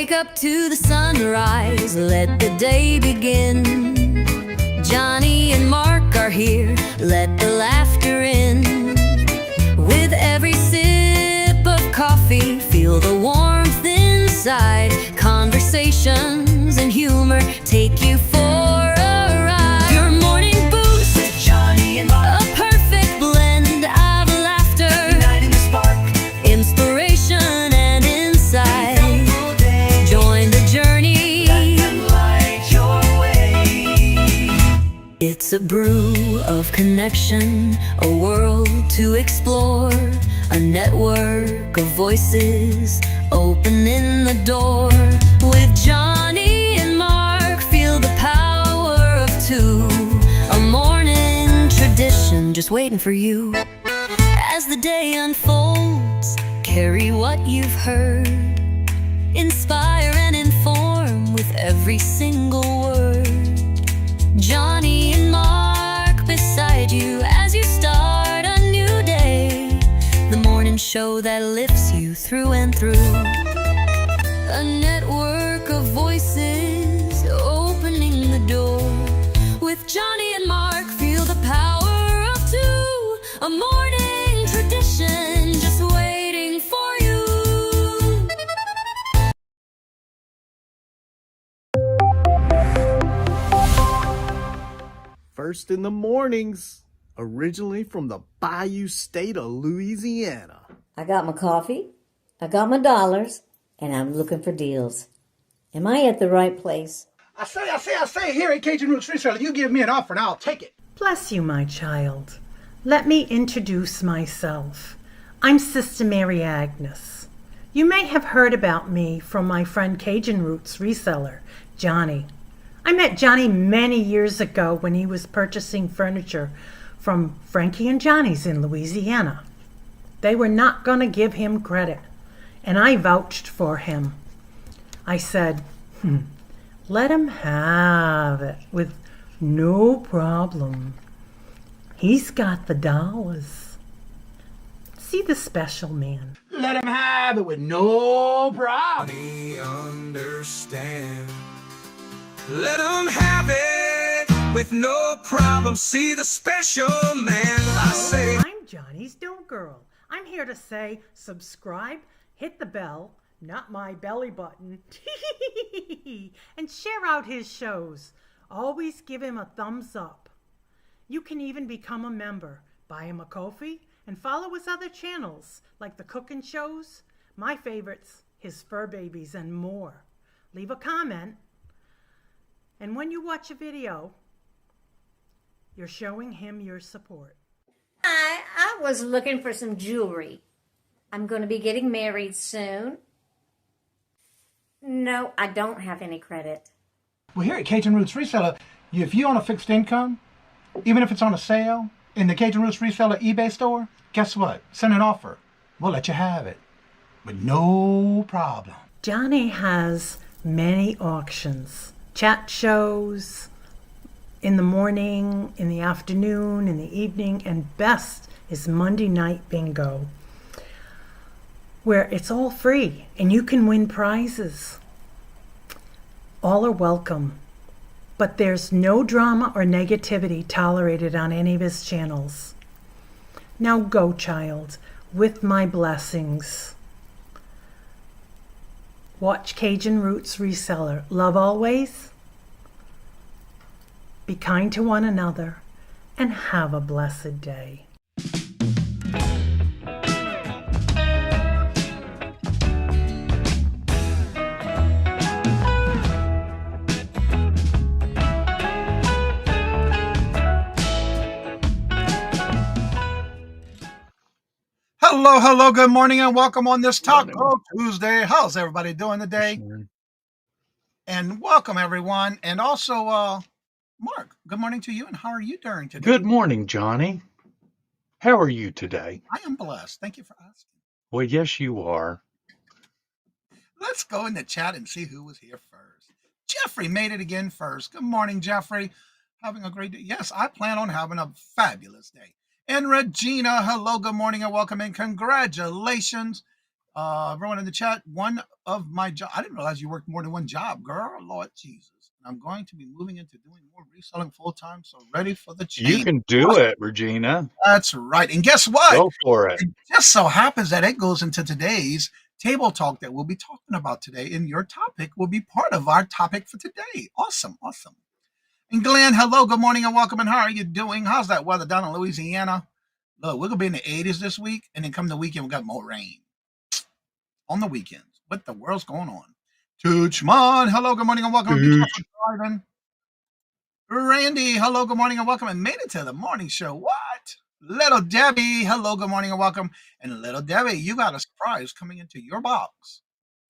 Wake up to the sunrise, let the day begin. Johnny and Mark are here, let the laughter in. With every sip of coffee, feel the warmth inside. Conversations and humor take you for a ride. Your morning boost with Johnny and Mark, a perfect blend of laughter, igniting the spark, inspiration and insight. Join the journey, let them light your way. It's a brew of connection, a world to explore, a network of voices opening the door. With Johnny and Mark, feel the power of two, a morning tradition just waiting for you. As the day unfolds, carry what you've heard, inspire and inform with every single word. Johnny and Mark beside you as you start a new day, the morning show that lifts you through and through. A network of voices opening the door. With Johnny and Mark, feel the power of two, a morning tradition just waiting for you. First in the mornings, originally from the Bayou State of Louisiana. I got my coffee, I got my dollars, and I'm looking for deals. Am I at the right place? I say, here at Cajun Roots Reselling, you give me an offer and I'll take it. Bless you, my child. Let me introduce myself. I'm Sister Mary Agnes. You may have heard about me from my friend Cajun Roots reseller, Johnny. I met Johnny many years ago when he was purchasing furniture from Frankie and Johnny's in Louisiana. They were not going to give him credit, and I vouched for him. I said, let him have it with no problem. He's got the dollars. See the special man. Let him have it with no problem. Johnny understand. Let him have it with no problem. See the special man. I say, I'm Johnny's Dough Girl. I'm here to say subscribe, hit the bell, not my belly button, and share out his shows. Always give him a thumbs up. You can even become a member. Buy him a coffee and follow his other channels like the cooking shows, my favorites, his fur babies, and more. Leave a comment. And when you watch a video, you're showing him your support. I was looking for some jewelry. I'm going to be getting married soon. No, I don't have any credit. Well, here at Cajun Roots Reseller, if you own a fixed income, even if it's on a sale in the Cajun Roots Reseller eBay store, guess what? Send an offer. We'll let you have it with no problem. Johnny has many auctions, chat shows, in the morning, in the afternoon, in the evening, and best is Monday night bingo, where it's all free and you can win prizes. All are welcome, but there's no drama or negativity tolerated on any of his channels. Now go, child, with my blessings. Watch Cajun Roots Reseller. Love always. Be kind to one another and have a blessed day. Hello, good morning and welcome on this Taco Tuesday. How's everybody doing today? And welcome everyone. And also, Mark, good morning to you. And how are you doing today? Good morning, Johnny. How are you today? I am blessed. Thank you for asking. Well, yes, you are. Let's go in the chat and see who was here first. Jeffrey made it again first. Good morning, Jeffrey. Having a great day. Yes, I plan on having a fabulous day. And Regina, hello, good morning and welcome and congratulations Everyone in the chat, one of my job. I didn't realize you worked more than one job, girl. Lord Jesus. I'm going to be moving into doing more reselling full time. So ready for the You change. can do it, Regina. That's right. And guess what? Go for it. It just so happens that it goes into today's table talk that we'll be talking about today. And your topic will be part of our topic for today. Awesome. Awesome. And Glenn, hello, good morning and welcome. And how are you doing? How's that weather down in Louisiana? Look, we're going to be in the 80s this week. And then come the weekend, we got more rain on the weekends. What the world's going on? Toochman, hello, good morning and welcome. Be careful driving. Randy, hello, good morning and welcome. And made it to the morning show. What? Little Debbie, hello, good morning and welcome. And little Debbie, you got a surprise coming into your box,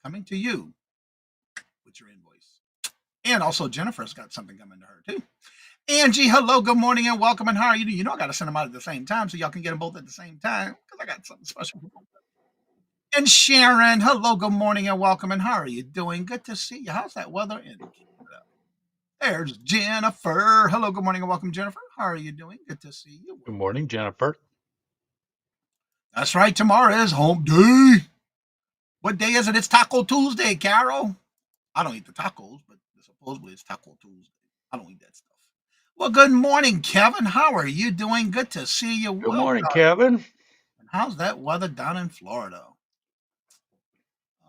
coming to you with your invoice. And also Jennifer's got something coming to her too. Angie, hello, good morning and welcome. And how are you doing? You know I got to send them out at the same time so y'all can get them both at the same time because I got something special for both. And Sharon, hello, good morning and welcome. And how are you doing? Good to see you. How's that weather in Canada? There's Jennifer. Hello, good morning and welcome, Jennifer. How are you doing? Good to see you. Good morning, Jennifer. That's right. Tomorrow is Hump Day. What day is it? It's Taco Tuesday, Carol. I don't eat the tacos, but supposedly it's Taco Tuesday. I don't eat that stuff. Well, good morning, Kevin. How are you doing? Good to see you. Good morning, Kevin. And how's that weather down in Florida?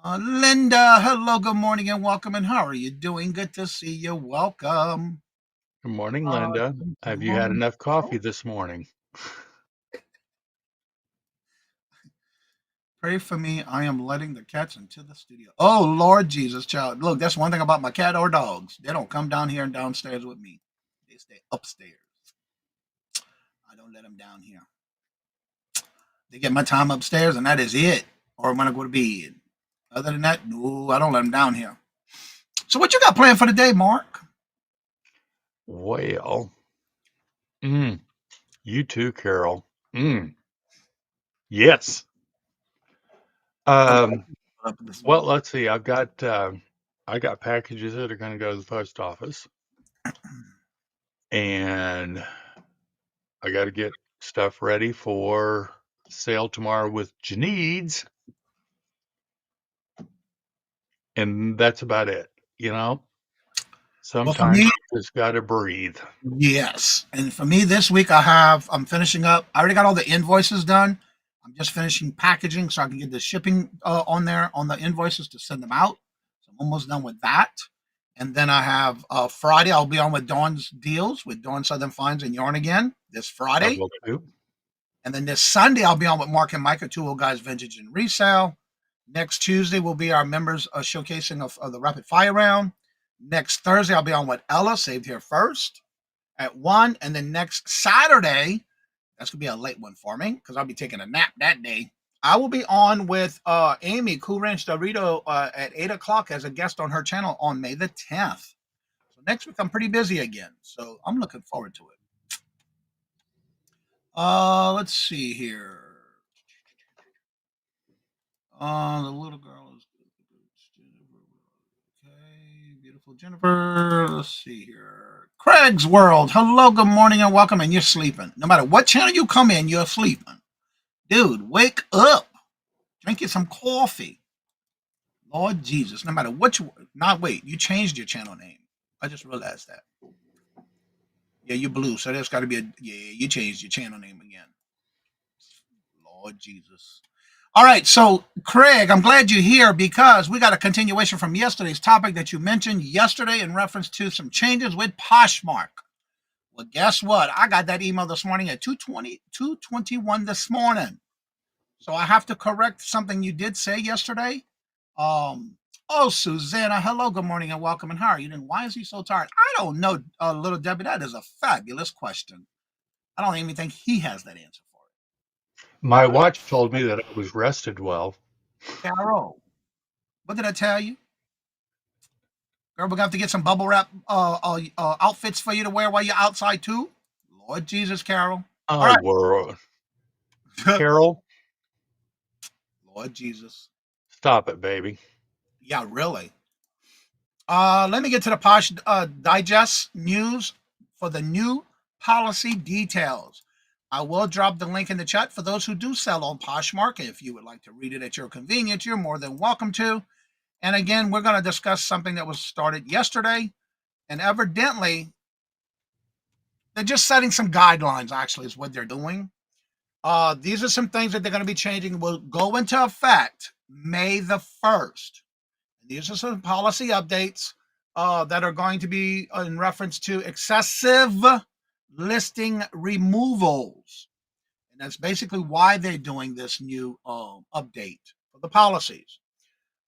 Linda, hello, good morning and welcome. And how are you doing? Good to see you. Welcome. Good morning, Linda. Have you had enough coffee this morning? Pray for me. I am letting the cats into the studio. Oh, Lord Jesus, child. Look, that's one thing about my cat or dogs. They don't come down here and downstairs with me. They stay upstairs. I don't let them down here. They get my time upstairs, and that is it. Or when I go to bed. Other than that, no, I don't let them down here. So what you got planned for the day, Mark? Well, you too, Carol. Yes. Well, let's see. I got packages that are going to go to the post office, and I got to get stuff ready for sale tomorrow with Janine's, and that's about it. You know, sometimes you just got to breathe. Yes. And for me this week, I'm finishing up. I already got all the invoices done. I'm just finishing packaging so I can get the shipping on there on the invoices to send them out. So I'm almost done with that. And then I have Friday, I'll be on with Dawn's Deals with Dawn Southern Finds and Yarn again this Friday. And then this Sunday, I'll be on with Mark and Micah, Two Old Guys Vintage and Resale. Next Tuesday will be our members showcasing of the Rapid Fire Round. Next Thursday, I'll be on with Ella, Saved Here First, at 1. And then next Saturday, that's going to be a late one for me because I'll be taking a nap that day. I will be on with Amy, Cool Ranch Dorito, at 8 o'clock as a guest on her channel on May the 10th. So next week, I'm pretty busy again. So I'm looking forward to it. Let's see here. The little girl is okay. Beautiful Jennifer. Let's see here. Craig's World. Hello, good morning, and welcome. And you're sleeping. No matter what channel you come in, you're sleeping. Dude, wake up. Drink you some coffee. Lord Jesus. No matter what you. Not wait. You changed your channel name. I just realized that. Yeah, you blue. So there's got to be a. Yeah, you changed your channel name again. Lord Jesus. All right, so Craig, I'm glad you're here because we got a continuation from yesterday's topic that you mentioned yesterday in reference to some changes with Poshmark. Well, guess what? I got that email this morning at 2:21 this morning. So I have to correct something you did say yesterday. Oh, Susanna, hello, good morning and welcome. And how are you doing? Why is he so tired? I don't know, little Debbie. That is a fabulous question. I don't even think he has that answer. My watch told me that I was rested well. Carol, what did I tell you? Girl, we're gonna have to get some bubble wrap outfits for you to wear while you're outside too. Lord Jesus, Carol. All right. Carol. Lord Jesus. Stop it, baby. Yeah, really. Let me get to the Posh Digest news for the new policy details. I will drop the link in the chat for those who do sell on Poshmark. If you would like to read it at your convenience, you're more than welcome to. And again, we're going to discuss something that was started yesterday. And evidently, they're just setting some guidelines, actually, is what they're doing. These are some things that they're going to be changing, will go into effect May the 1st. These are some policy updates that are going to be in reference to excessive listing removals. And that's basically why they're doing this new update for the policies.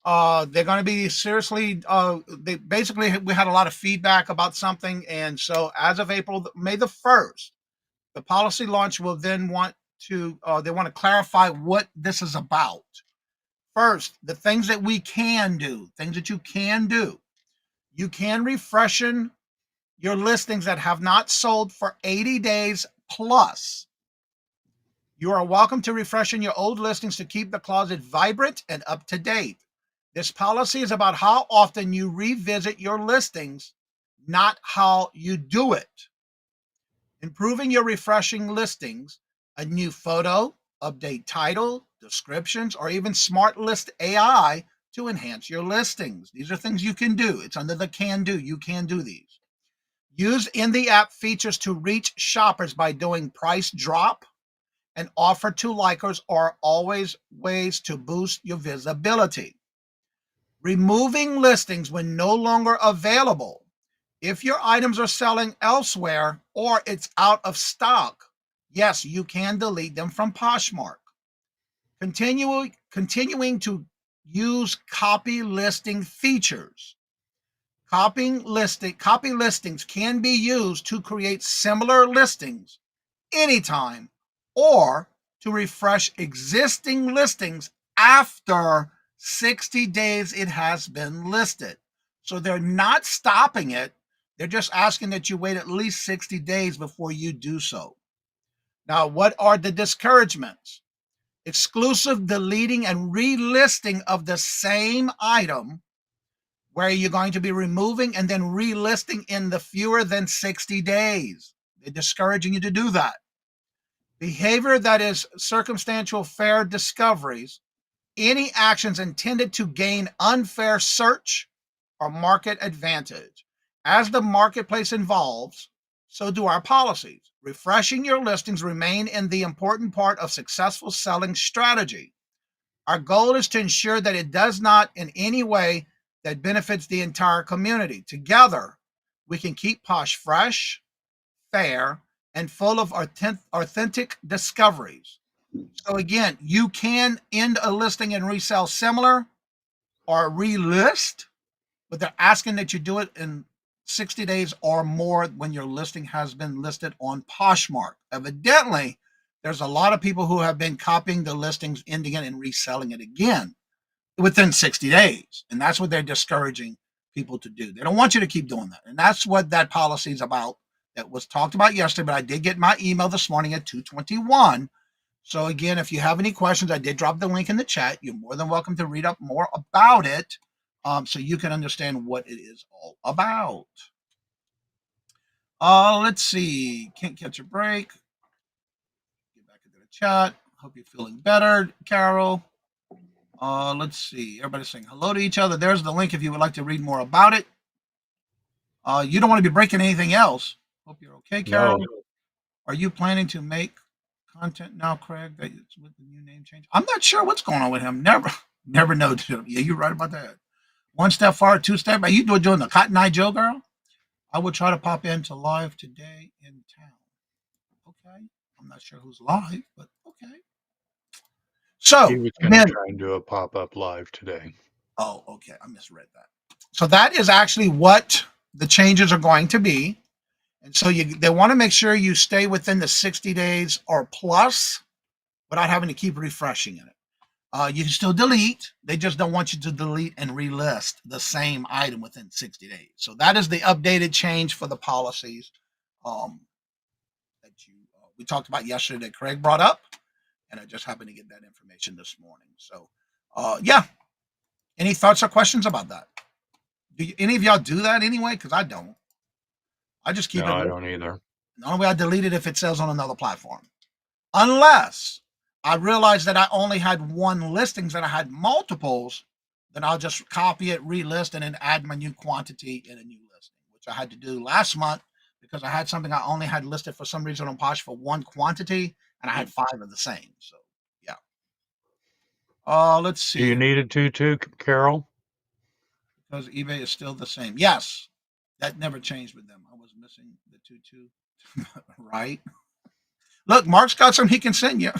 They're going to be seriously, we had a lot of feedback about something. And so as of May the 1st, the policy launch will then they want to clarify what this is about. First, the things that we can do, things that you can do. You can refreshen your listings that have not sold for 80 days plus. You are welcome to refreshing your old listings to keep the closet vibrant and up to date. This policy is about how often you revisit your listings, not how you do it. Improving your refreshing listings, a new photo, update title, descriptions, or even smart list AI to enhance your listings. These are things you can do. It's under the can do. You can do these. Use in the app features to reach shoppers by doing price drop and offer to likers are always ways to boost your visibility. Removing listings when no longer available. If your items are selling elsewhere or it's out of stock, yes, you can delete them from Poshmark. Continuing to use copy listing features. Copy listings can be used to create similar listings anytime or to refresh existing listings after 60 days it has been listed. So they're not stopping it. They're just asking that you wait at least 60 days before you do so. Now, what are the discouragements? Exclusive deleting and relisting of the same item, where you're going to be removing and then relisting in the fewer than 60 days. They're discouraging you to do that. Behavior that is circumstantial fair discoveries, any actions intended to gain unfair search or market advantage. As the marketplace evolves, so do our policies. Refreshing your listings remain in the important part of successful selling strategy. Our goal is to ensure that it does not in any way that benefits the entire community. Together, we can keep Posh fresh, fair, and full of authentic discoveries. So again, you can end a listing and resell similar or relist, but they're asking that you do it in 60 days or more when your listing has been listed on Poshmark. Evidently, there's a lot of people who have been copying the listings, ending it, and reselling it again within 60 days. And that's what they're discouraging people to do. They don't want you to keep doing that. And that's what that policy is about. That was talked about yesterday, but I did get my email this morning at 2:21. So again, if you have any questions, I did drop the link in the chat. You're more than welcome to read up more about it, so you can understand what it is all about. Let's see. Can't catch a break. Get back into the chat. Hope you're feeling better, Carol. Let's see. Everybody's saying hello to each other. There's the link if you would like to read more about it. You don't want to be breaking anything else. Hope you're okay, Carol. No. Are you planning to make content now, Craig? That it's with the new name change. I'm not sure what's going on with him. Never know. Yeah, you're right about that. One step forward, two step. Are you doing the Cotton Eye Joe, girl? I will try to pop into live today in town. Okay. I'm not sure who's live, but okay. So he was going to try and do a pop-up live today. Oh, okay. I misread that. So that is actually what the changes are going to be. And so they want to make sure you stay within the 60 days or plus without having to keep refreshing it. You can still delete. They just don't want you to delete and relist the same item within 60 days. So that is the updated change for the policies that we talked about yesterday that Craig brought up. And I just happened to get that information this morning. So, yeah. Any thoughts or questions about that? Do any of y'all do that anyway? Because I don't. I just keep it. I don't either. The only way I delete it if it sells on another platform. Unless I realize that I only had one listings and I had multiples, then I'll just copy it, relist, and then add my new quantity in a new listing, which I had to do last month because I had something I only had listed for some reason on Posh for one quantity, and I had 5 of the same. So yeah. Let's Do you see, need a tutu, Carol? because eBay is still the same. Yes, that never changed with them. I was missing the tutu, right? Look, Mark's got some he can send you.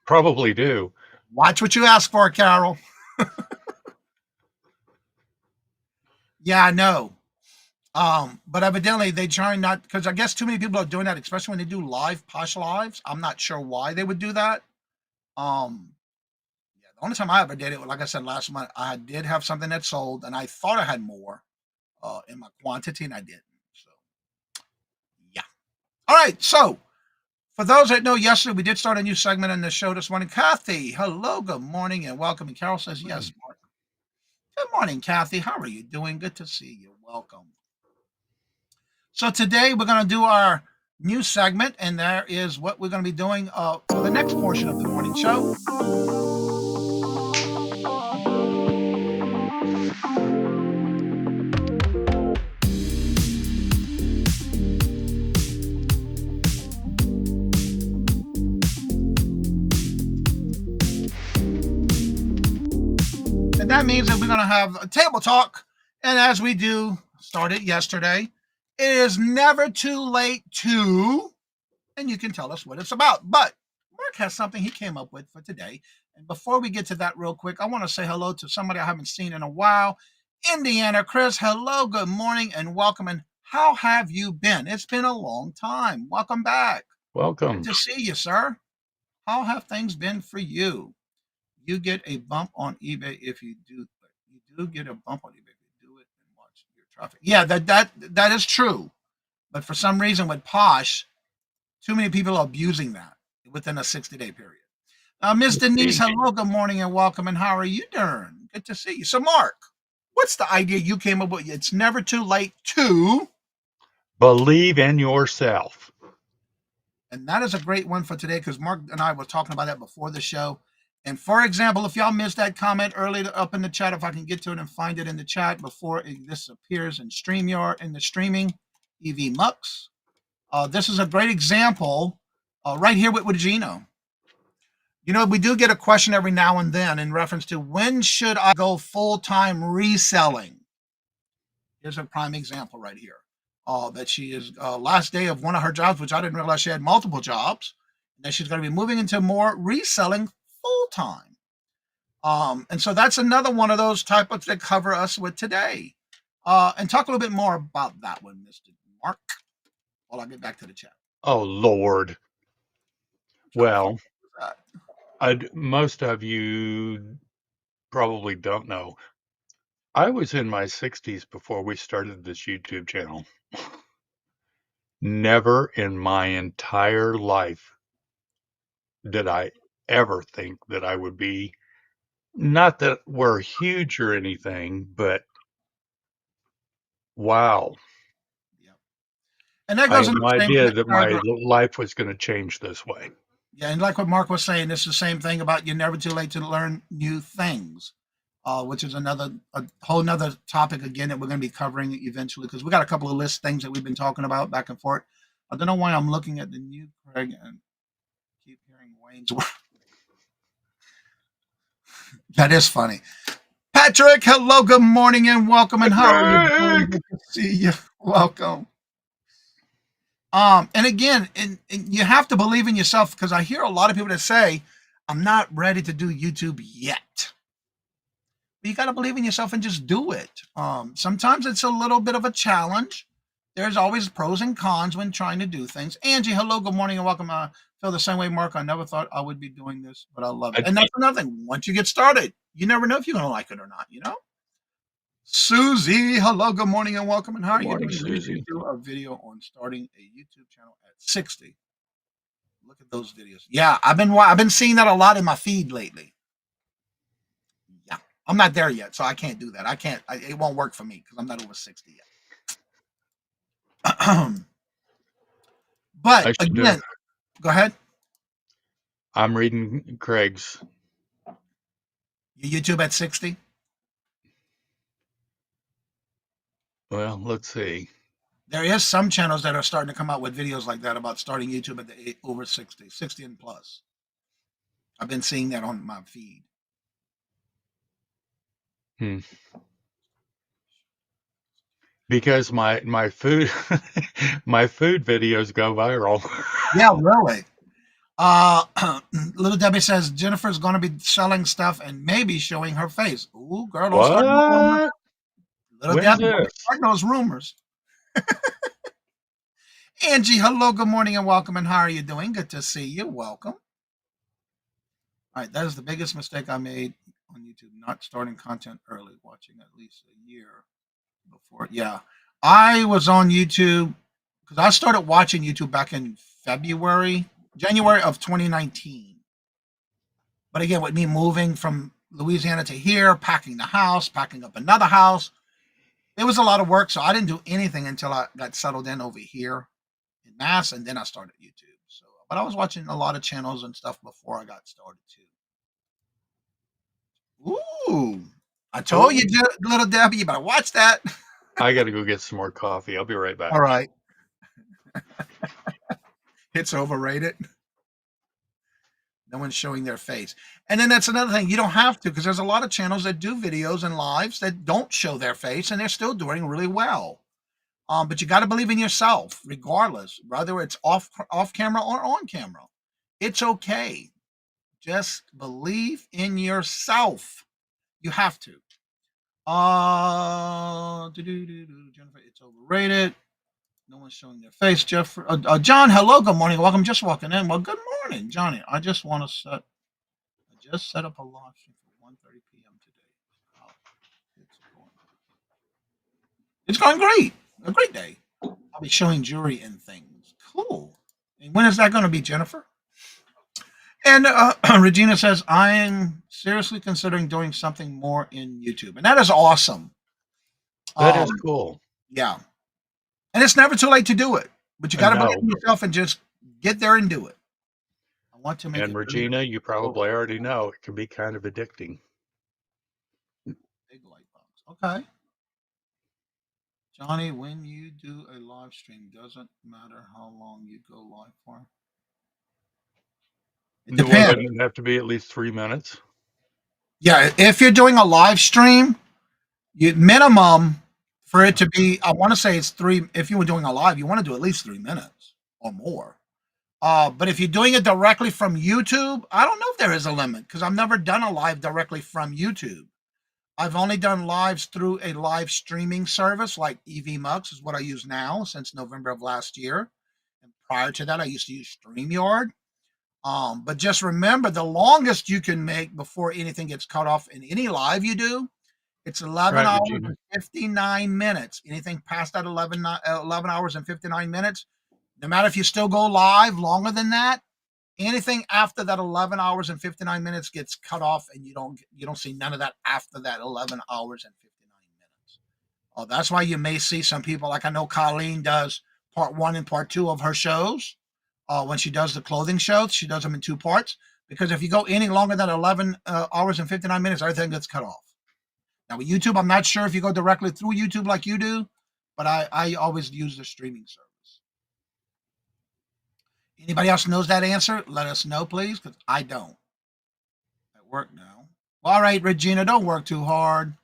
Probably do. Watch what you ask for, Carol. Yeah, I know. But evidently they try not, because I guess too many people are doing that, especially when they do live Posh lives. I'm not sure why they would do that. Yeah, the only time I ever did it, like I said last month, I did have something that sold, and I thought I had more in my quantity, and I didn't. So yeah. All right. So for those that know, yesterday we did start a new segment in the show this morning. Kathy, hello, good morning, and welcome. And Carol says yes, Mark. Good morning, Kathy. How are you doing? Good to see you. Welcome. So today we're going to do our new segment, and there is what we're going to be doing for the next portion of the morning show. And that means that we're going to have a table talk. And as we do, started yesterday, it is never too late to, and you can tell us what it's about. But Mark has something he came up with for today. And before we get to that real quick, I want to say hello to somebody I haven't seen in a while. Indiana Chris, hello, good morning, and welcome. And how have you been? It's been a long time. Welcome back. Welcome. Good to see you, sir. How have things been for you? You get a bump on eBay if you do. You do get a bump on eBay if you do it and watch your traffic. Yeah, that is true. But for some reason with Posh, too many people are abusing that within a 60-day period. Ms. Denise, hello, good morning, and welcome. And how are you doing? Good to see you. So, Mark, what's the idea you came up with? It's never too late to, Believe in yourself. and that is a great one for today because Mark and I were talking about that before the show. And for example, if y'all missed that comment earlier up in the chat, if I can get to it and find it in the chat before this appears in StreamYard in the streaming EV Mux, this is a great example right here with Gino. You know, we do get a question every now and then in reference to when should I go full-time reselling? Here's a prime example right here. That she is last day of one of her jobs, which I didn't realize she had multiple jobs. That she's going to be moving into more reselling full-time. And so that's another one of those type of that cover us with today. And talk a little bit more about that one, Mr. Mark, while I get back to the chat. Oh, Lord. Well, most of you probably don't know. I was in my 60s before we started this YouTube channel. Never in my entire life did I ever think that I would be, not that we're huge or anything, but wow. Yeah. And that I goes had in no the same idea that my paragraph. life was going to change this way. Yeah, and like what Mark was saying, it's the same thing about you're never too late to learn new things, which is a whole nother topic again that we're going to be covering eventually because we got a couple of list things that we've been talking about back and forth. I don't know why I'm looking at the new Craig and keep hearing Wayne's word. That is funny. Patrick, hello, good morning, and welcome. And how are you doing? Good to see you. Welcome. And again, and you have to believe in yourself because I hear a lot of people that say, I'm not ready to do YouTube yet. But you got to believe in yourself and just do it. Sometimes it's a little bit of a challenge. There's always pros and cons when trying to do things. Angie, hello, good morning, and welcome. Feel the same way, Mark. I never thought I would be doing this, but I love it. And that's another thing. Once you get started, you never know if you're going to like it or not, you know? Susie, hello, good morning, and welcome. And how are you doing? We should do a video on starting a YouTube channel at 60. Look at those videos. Yeah, I've been seeing that a lot in my feed lately. Yeah, I'm not there yet, so I can't do that. It won't work for me because I'm not over 60 yet. But again, Go ahead. I'm reading Craig's. Your YouTube at 60? Well, let's see. There is some channels that are starting to come out with videos like that about starting YouTube at the over 60, 60 and plus. I've been seeing that on my feed. Hmm. Because my food my food videos go viral. Yeah, really. Little Debbie says Jennifer's going to be selling stuff and maybe showing her face. Ooh, girl, don't start no rumors. What? Little When's Debbie, don't this? start those rumors. Angie, hello, good morning, and welcome. And how are you doing? Good to see you. Welcome. All right, that is the biggest mistake I made on YouTube, not starting content early, watching at least a year before. Yeah, I was on YouTube because I started watching YouTube back in January of 2019. But again, with me moving from Louisiana to here, packing the house, packing up another house, it was a lot of work. So I didn't do anything until I got settled in over here in Mass, and then I started YouTube. So, but I was watching a lot of channels and stuff before I got started too. Ooh, I told Oh, you, little Debbie, you better watch that. I got to go get some more coffee. I'll be right All back. right, it's overrated. No one's showing their face. And then that's another thing. You don't have to because there's a lot of channels that do videos and lives that don't show their face and they're still doing really well. But you got to believe in yourself, regardless, whether it's off camera or on camera. It's okay. Just believe in yourself. You have to. Jennifer, it's overrated. No one's showing their face. John, hello, good morning. Welcome. Just walking in. Well, good morning, Johnny. I just set up a live stream for 1:30 p.m. today. How it's going. It's going great. A great day. I'll be showing jewelry and things. Cool. And when is that going to be, Jennifer? And Regina says, I'm seriously considering doing something more in YouTube. And that is awesome. That is Um, cool. yeah. And it's never too late to do it. But you got to believe No. in yourself and just get there and do it. I want to make And it Regina, you really probably already know it can be kind of addicting. big light bulbs. Okay. Johnny, when you do a live stream, doesn't matter how long you go live for. It Well, depends. doesn't it have to be at least 3 minutes? Yeah, if you're doing a live stream, you minimum for it to be, I want to say it's three. If you were doing a live, you want to do at least 3 minutes or more. But if you're doing it directly from YouTube, I don't know if there is a limit because I've never done a live directly from YouTube. I've only done lives through a live streaming service like EV is what I use now since November of last year. And prior to that, I used to use StreamYard. But just remember the longest you can make before anything gets cut off in any live you do, it's 11 Right, hours Regina? and 59 minutes. Anything past that 11 hours and 59 minutes, no matter if you still go live longer than that, anything after that 11 hours and 59 minutes gets cut off and you don't see none of that after that 11 hours and 59 minutes. That's why you may see some people like I know Colleen does part one and part two of her shows. When she does the clothing shows, she does them in two parts because if you go any longer than 11 hours and 59 minutes, everything gets cut off. Now with YouTube, I'm not sure if you go directly through YouTube like you do, but I always use the streaming service. Anybody else knows that answer? Let us know, please, because I don't. At work now. Well, all right, Regina, don't work too hard.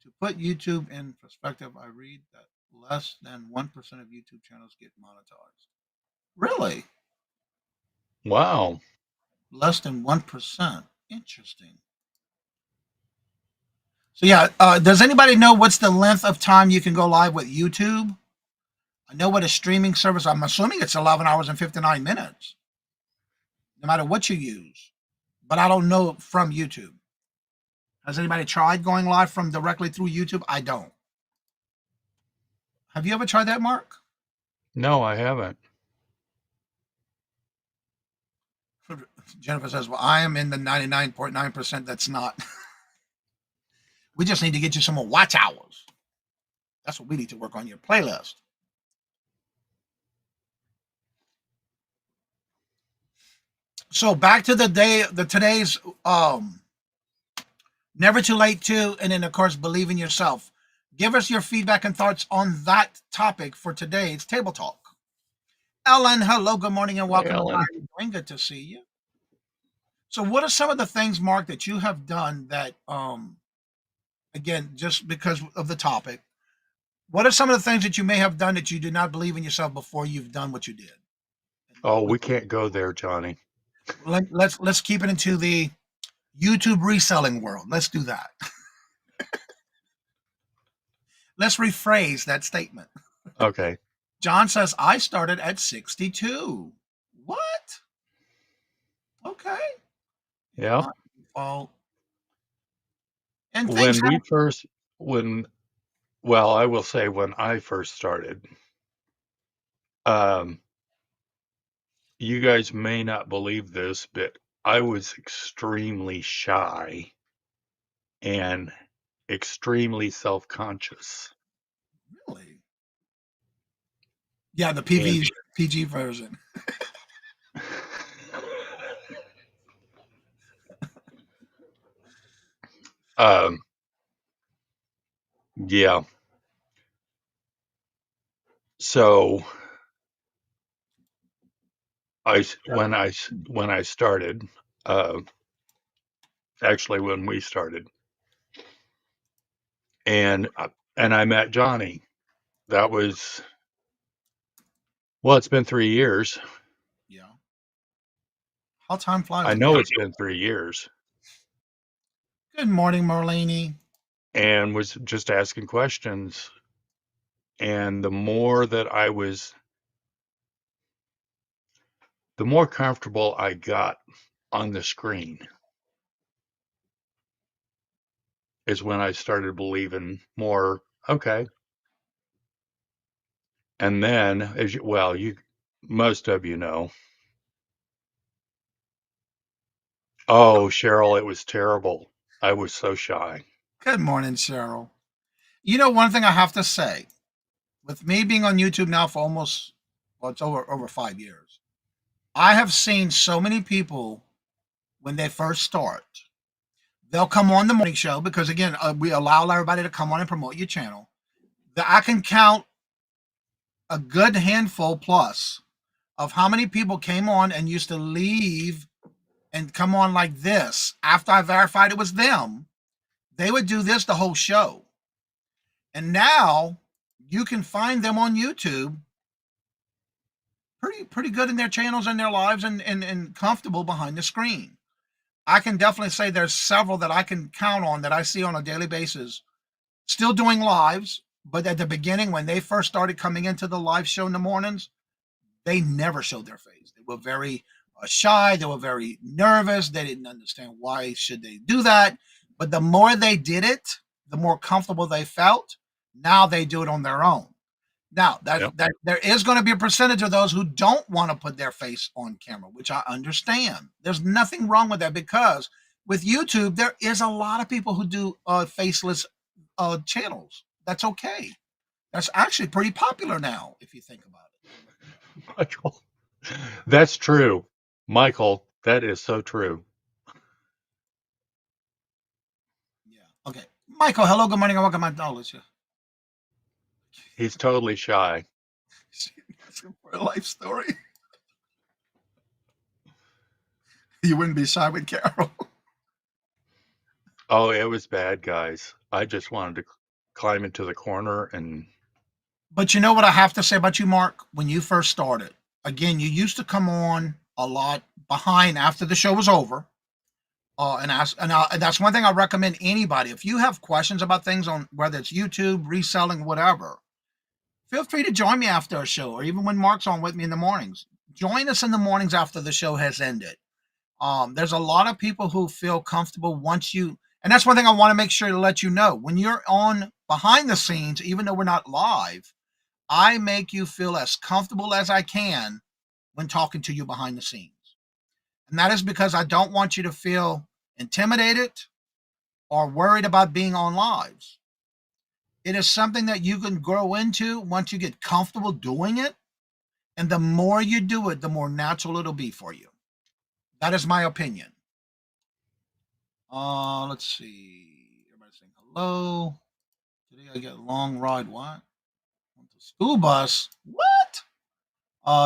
To put YouTube in perspective, I read that less than 1% of YouTube channels get monetized. Really? Wow. Less than 1%. Interesting. So, yeah, does anybody know what's the length of time you can go live with YouTube? I know what a streaming service, I'm assuming it's 11 hours and 59 minutes, no matter what you use. But I don't know from YouTube. Has anybody tried going live from directly through YouTube? I don't. Have you ever tried that, Mark? No, I haven't. Jennifer says, well, I am in the 99.9% that's not. We just need to get you some more watch hours. That's what we need to work on your playlist. So back to today's never too late to, and then of course believe in yourself. Give us your feedback and thoughts on that topic for today's table talk. Ellen, hello, good morning, and Hey, welcome to Ellen. Doing. Good to see you. So, what are some of the things, Mark, that you have done that, again, just because of the topic, what are some of the things that you may have done that you did not believe in yourself before you've done what you did? Oh, we can't go there, Johnny. Let's keep it into the YouTube reselling world. Let's do that. Let's rephrase that statement. Okay. John says, I started at 62. What? Okay. Yeah. My fault. And things When we happen. first, when, well, I will say when I first started, um, you guys may not believe this, but I was extremely shy and extremely self-conscious. Really? Yeah, the And PG version. um, yeah. So when I started, uh, actually when we started, and and I met Johnny. That was, well, it's been 3 years. Yeah. How time flies I when know you it's been 3 years, Good morning, Marlene. and was just asking questions. And the more comfortable I got on the screen is when I started believing more. Okay. And then, most of you know, oh, Cheryl, it was terrible. I was so shy. Good morning, Cheryl. You know, one thing I have to say, with me being on YouTube now for almost, well, it's over 5 years. I have seen so many people when they first start. They'll come on the morning show because again, we allow everybody to come on and promote your channel. That I can count a good handful plus of how many people came on and used to leave and come on like this after I verified it was them. They would do this the whole show. And now you can find them on YouTube pretty good in their channels and their lives and comfortable behind the screen. I can definitely say there's several that I can count on that I see on a daily basis still doing lives, but at the beginning when they first started coming into the live show in the mornings, they never showed their face. They were very shy, they were very nervous, they didn't understand why should they do that. But the more they did it, the more comfortable they felt. Now they do it on their own. Now Yep. that there is going to be a percentage of those who don't want to put their face on camera, which I understand. There's nothing wrong with that because with YouTube there is a lot of people who do faceless channels. That's okay. That's actually pretty popular now if you think about it. Michael, that's true. Michael, that is so true. Yeah. Okay. Michael, hello, good morning, and welcome to my knowledge. He's totally shy. For a life story. You wouldn't be shy with Carol. Oh, it was bad, guys. I just wanted to climb into the corner and But you know what I have to say about you, Mark? When you first started, again, you used to come on a lot behind after the show was over. And ask, and that's one thing I recommend anybody. If you have questions about things on whether it's YouTube, reselling, whatever, feel free to join me after a show or even when Mark's on with me in the mornings. Join us in the mornings after the show has ended. There's a lot of people who feel comfortable once you, and that's one thing I want to make sure to let you know. When you're on behind the scenes, even though we're not live, I make you feel as comfortable as I can when talking to you behind the scenes. And that is because I don't want you to feel intimidated or worried about being on lives. It is something that you can grow into once you get comfortable doing it. And the more you do it, the more natural it'll be for you. That is my opinion. Let's see. Everybody saying hello. Today I get a long ride. What? School bus. What?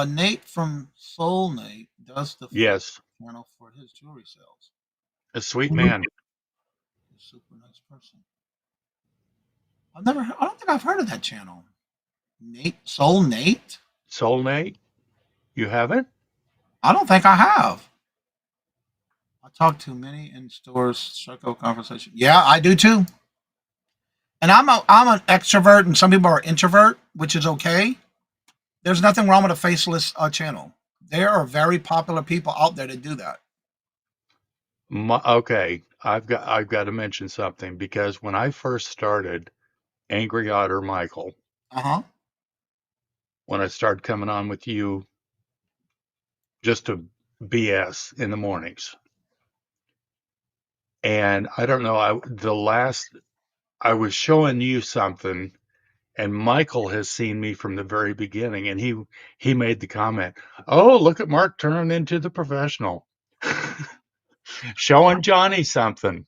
Nate from Soul Nate does the Yes, channel for his jewelry sales. a sweet man. He's a super nice person. I've never. I don't think I've heard of that channel. Nate Soul Nate. Soul Nate, you haven't? I don't think I have. I talk to many in stores, strike up conversation. Yeah, I do too. And I'm an extrovert, and some people are introvert, which is okay. There's nothing wrong with a faceless channel. There are very popular people out there that do that. Okay, I've got to mention something because when I first started Angry Otter Michael, Uh huh. when I started coming on with you just to BS in the mornings, and I don't know, I was showing you something, and Michael has seen me from the very beginning, and he made the comment, "Oh, look at Mark turning into the professional." Showing Johnny something.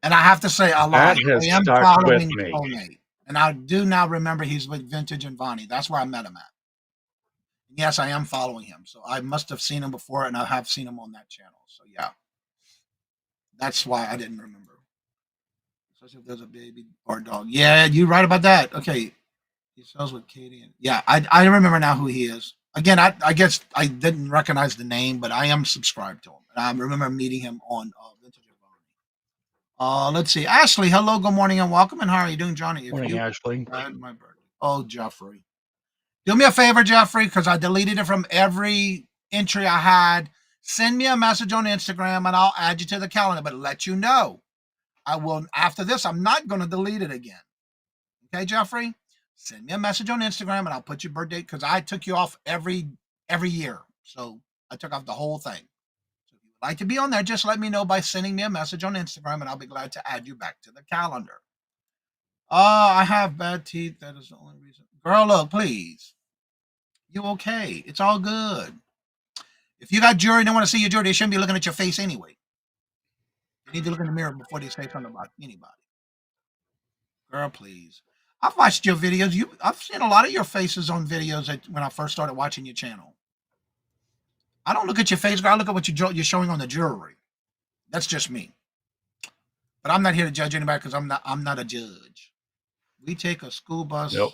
And I have to say, I That lied. has I am stuck with following me. Soulmate. And I do now remember he's with Vintage and Vonnie. That's where I met him at. Yes, I am following him. So I must have seen him before, and I have seen him on that channel. So yeah, that's why I didn't remember. Especially if there's a baby or dog. Yeah, you're right about that. Okay. He sells with Katie. And yeah, I remember now who he is. Again, I guess I didn't recognize the name, but I am subscribed to him. And I remember meeting him on Vintage and Vonnie. Let's see. Ashley, hello, good morning, and welcome. And how are you doing, Johnny? If Morning, you Ashley. had my birthday. Oh, Jeffrey. Do me a favor, Jeffrey, because I deleted it from every entry I had. Send me a message on Instagram and I'll add you to the calendar, but let you know. I will, after this, I'm not going to delete it again. Okay, Jeffrey? Send me a message on Instagram and I'll put your birthday because I took you off every year. So I took off the whole thing. So if you would like to be on there, just let me know by sending me a message on Instagram and I'll be glad to add you back to the calendar. I have bad teeth. That is the only reason. Girl, look, please. You okay? It's all good. If you got jewelry and don't want to see your jewelry, they shouldn't be looking at your face anyway. They need to look in the mirror before they say something about anybody. Girl, please. I've watched your videos. I've seen a lot of your faces on videos when I first started watching your channel. I don't look at your face, girl. I look at what you're showing on the jewelry. That's just me. But I'm not here to judge anybody because I'm not a judge. We take a school bus Nope.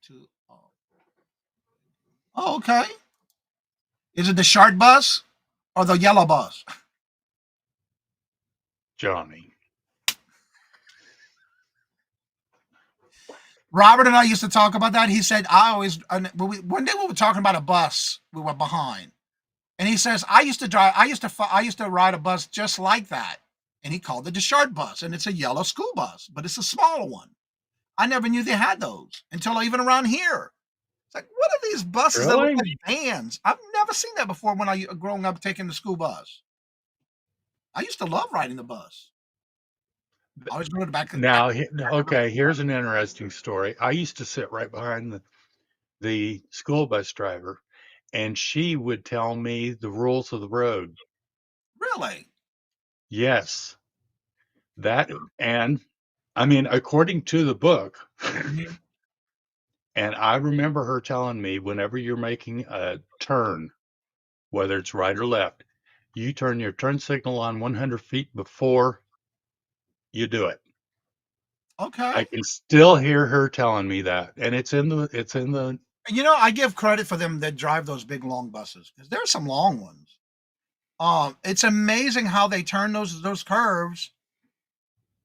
to. Oh, okay. Is it the short bus or the yellow bus? Johnny. Robert and I used to talk about that. He said, one day we were talking about a bus we were behind. And he says, I used to ride a bus just like that. And he called it the short bus. And it's a yellow school bus, but it's a smaller one. I never knew they had those until even around here. It's like, what are these buses that look Really? like vans? I've never seen that before when I growing up taking the school bus. I used to love riding the bus. I always go to the back. Now, okay, here's an interesting story. I used to sit right behind the school bus driver, and she would tell me the rules of the road. Really? Yes, that, and I mean, according to the book, Mhm. and I remember her telling me whenever you're making a turn, whether it's right or left, you turn your turn signal on 100 feet before you do it. Okay. I can still hear her telling me that, and it's in the I give credit for them that drive those big long buses because there's some long ones. It's amazing how they turn those curves,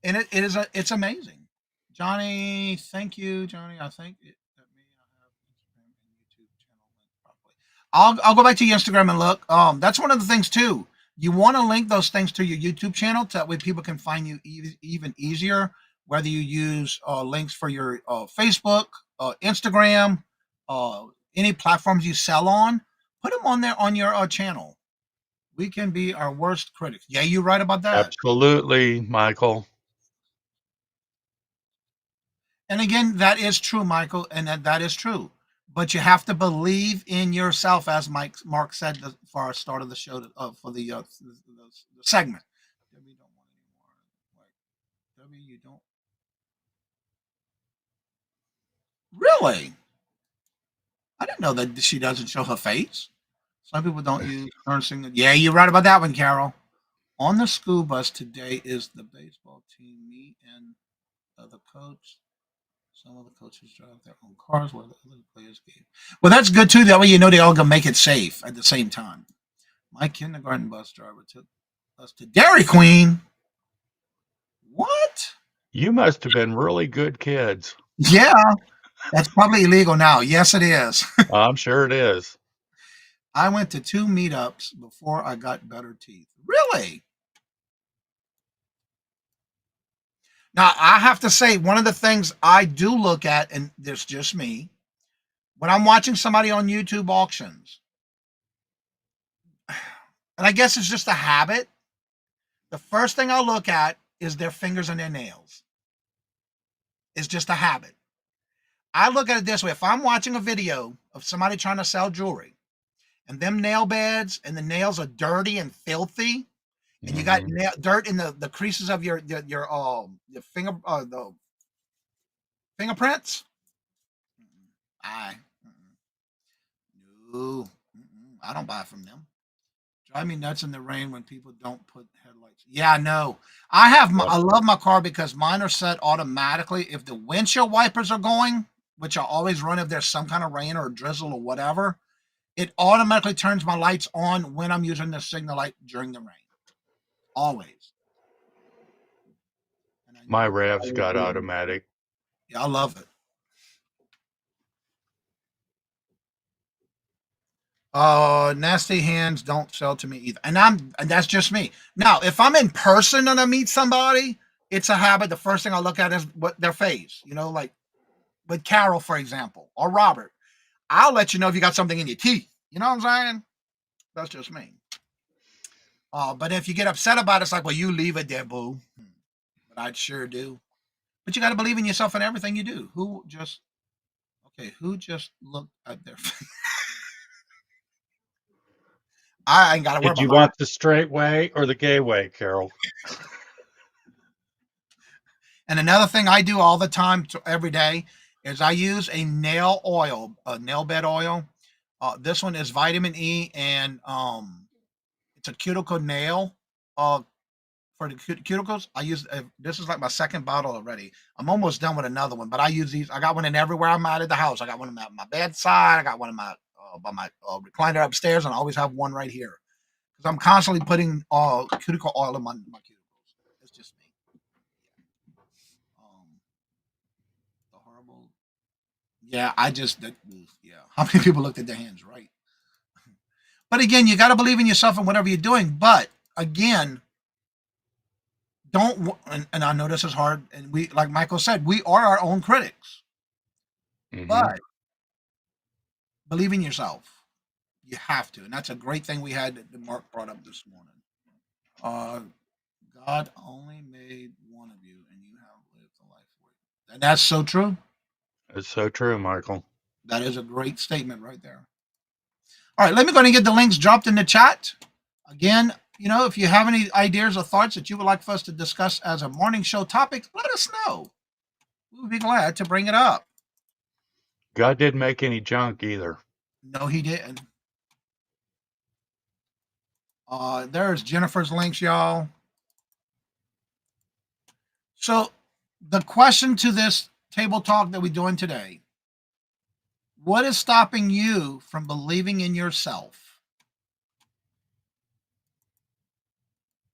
and it's amazing. Johnny, thank you, Johnny. I think that me I have Instagram and YouTube channel linked properly. I'll go back to your Instagram and look. That's one of the things too. You want to link those things to your YouTube channel so that way people can find you even easier. Whether you use links for your Facebook, Instagram, any platforms you sell on, put them on there on your channel. We can be our worst critics. Yeah, you're right about that. absolutely, Michael. And again, that is true, Michael, and that is true. but you have to believe in yourself, as Mark said for our start of the show, for the segment. Debbie don't want any more. Like, Debbie, you don't really. I didn't know that she doesn't show her face. Some people don't use nursing. Yeah, you're right about that one, Carol. On the school bus today is the baseball team. Me and the coach. Some of the coaches drive their own cars while the other players gave. Well, that's good too. That way you know they all gonna make it safe at the same time. My kindergarten bus driver took us to Dairy Queen. What? You must have been really good kids. Yeah, that's probably illegal now. Yes, it is. I'm sure it is. I went to 2 meetups before I got better teeth. Really? Now, I have to say, one of the things I do look at, and this just me, when I'm watching somebody on YouTube auctions, and I guess it's just a habit, the first thing I look at is their fingers and their nails. It's just a habit. I look at it this way. If I'm watching a video of somebody trying to sell jewelry and them nail beds and the nails are dirty and filthy, and you got dirt in the creases of your finger the fingerprints, I no, I don't buy from them. Drive me nuts in the rain when people don't put headlights. Yeah, no. I love my car because mine are set automatically. If the windshield wipers are going, which I always run if there's some kind of rain or drizzle or whatever, it automatically turns my lights on when I'm using the signal light during the rain. Always. And My Rav's got automatic. yeah, I love it. Nasty hands don't sell to me either. And that's just me. Now, if I'm in person and I meet somebody, it's a habit. The first thing I look at is what their face, like with Carol, for example, or Robert. I'll let you know if you got something in your teeth. You know what I'm saying? That's just me. But if you get upset about it, it's like, well, you leave it there, boo. But I sure do. But you got to believe in yourself and everything you do. Who just looked at their face? I ain't got to worry Did you about want the straight way or the gay way, Carol? And another thing I do all the time, every day, is I use a nail oil, a nail bed oil. This one is vitamin E, and it's a cuticle nail. For the cuticles, I use this is like my second bottle already. I'm almost done with another one, but I use these. I got one in everywhere I'm at the house. I got one in my bedside. I got one in my by my recliner upstairs, and I always have one right here because I'm constantly putting cuticle oil in my cuticles. It's just me. The horrible. Yeah, yeah. How many people looked at their hands, right? But again, you got to believe in yourself and whatever you're doing. But again, don't and I know this is hard, and we, like Michael said, we are our own critics. But believe in yourself. You have to, and that's a great thing we had that Mark brought up this morning. God only made one of you, and you have lived a life for it. And that's so true. It's so true, Michael. That is a great statement right there. All right, let me go and get the links dropped in the chat. Again, if you have any ideas or thoughts that you would like for us to discuss as a morning show topic, let us know. We would be glad to bring it up. God didn't make any junk either. No, he didn't. There's Jennifer's links, y'all. So the question to this table talk that we're doing today, what is stopping you from believing in yourself?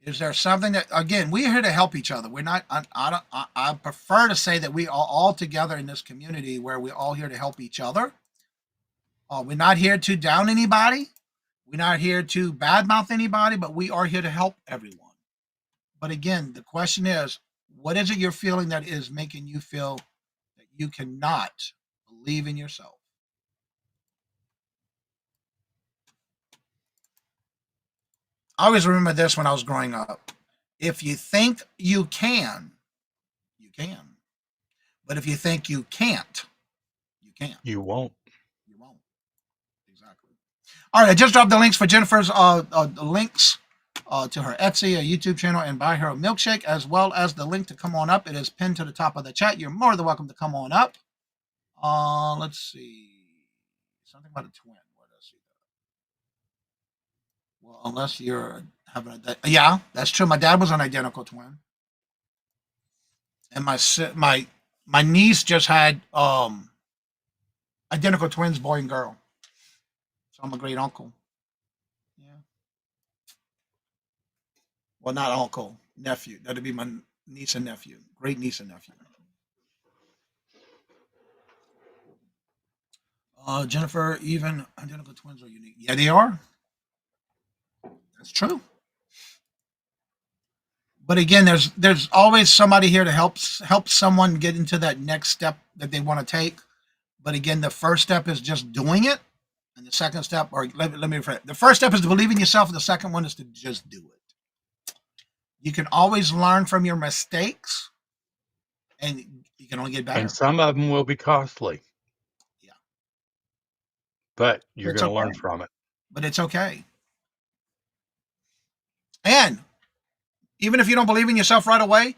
Is there something that, again, we're here to help each other. We're not, I prefer to say that we are all together in this community where we're all here to help each other. We're not here to down anybody. We're not here to badmouth anybody, but we are here to help everyone. But again, the question is, what is it you're feeling that is making you feel that you cannot believe in yourself? I always remember this when I was growing up. If you think you can, you can. But if you think you can't, you can't. You won't. Exactly. All right, I just dropped the links for Jennifer's links to her Etsy, a YouTube channel, and buy her a milkshake, as well as the link to come on up. It is pinned to the top of the chat. You're more than welcome to come on up. Let's see. Something about a twin. What does he? Well, unless you're having yeah, that's true. My dad was an identical twin, and my niece just had identical twins, boy and girl. So I'm a great uncle. Yeah. Well, not uncle, nephew. That'd be my niece and nephew. Great niece and nephew. Jennifer, even identical twins are unique. Yeah, they are. That's true. But again, there's always somebody here to help someone get into that next step that they want to take. But again, the first step is just doing it, and the second step, or let me rephrase. The first step is to believe in yourself, and the second one is to just do it. You can always learn from your mistakes, and you can only get better. And some of them will be costly. Yeah, but you're it's going to okay. learn from it. But it's okay. And even if you don't believe in yourself right away,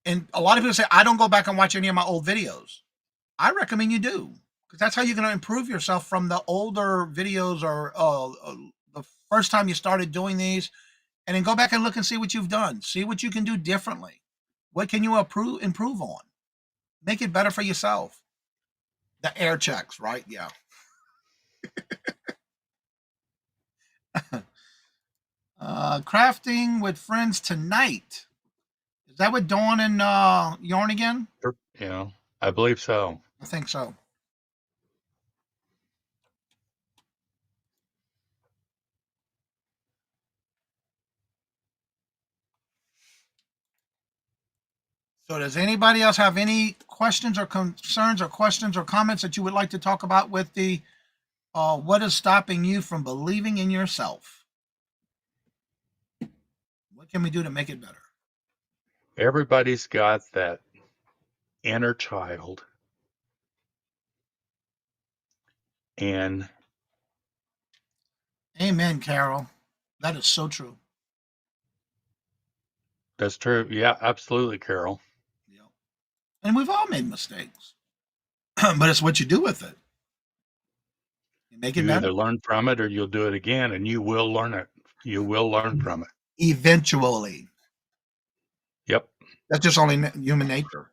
and a lot of people say, I don't go back and watch any of my old videos. I recommend you do, because that's how you're going to improve yourself from the older videos, or the first time you started doing these, and then go back and look and see what you've done. See what you can do differently. What can you improve on? Make it better for yourself. The air checks, right? Yeah. Crafting with friends tonight. Is that with Dawn and Yarn again? Yeah, I believe so. I think so. So does anybody else have any questions or concerns or questions or comments that you would like to talk about with the what is stopping you from believing in yourself? What can we do to make it better? Everybody's got that inner child, and Amen, Carol. That is so true. that's true. Yeah, absolutely, Carol. Yeah. And we've all made mistakes, but it's what you do with it. You make it You better. either learn from it or you'll do it again, and you will learn it. You will learn from it. Eventually. Yep. That's just only human nature.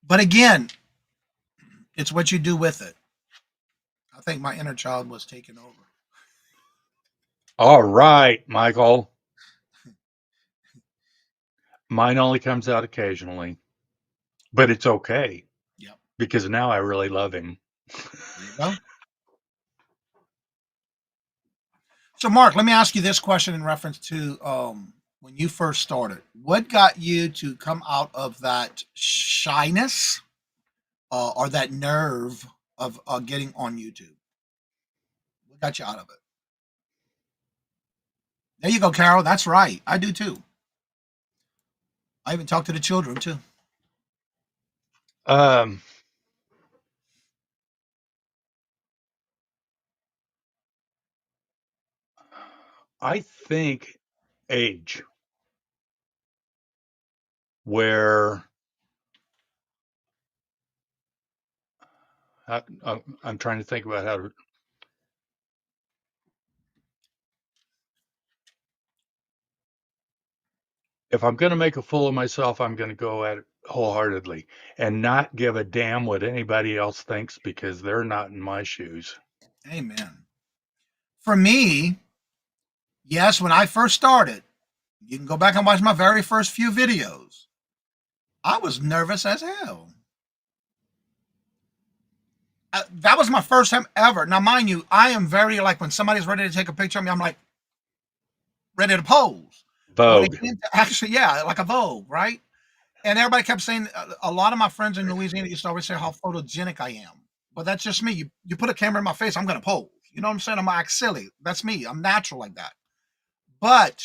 But again, it's what you do with it. I think my inner child was taken over. All right, Michael. Mine only comes out occasionally, but it's okay. Yep. Because now I really love him. There you go. So, Mark, let me ask you this question in reference to when you first started. What got you to come out of that shyness or that nerve of getting on YouTube? What got you out of it? There you go, Carol. That's right. I do too. I even talk to the children too. Um, I think age, where I'm trying to think about how to. If I'm going to make a fool of myself, I'm going to go at it wholeheartedly and not give a damn what anybody else thinks, because they're not in my shoes. Amen. For me, yes, when I first started, you can go back and watch my very first few videos. I was nervous as hell. That was my first time ever. Now, mind you, I am very like when somebody's ready to take a picture of me, I'm like ready to pose. But when it Vogue. came to actually, yeah, like a Vogue, right? And everybody kept saying, a lot of my friends in Louisiana used to always say how photogenic I am. But that's just me. You put a camera in my face, I'm going to pose. You know what I'm saying? I'm gonna act silly. That's me. I'm natural like that. But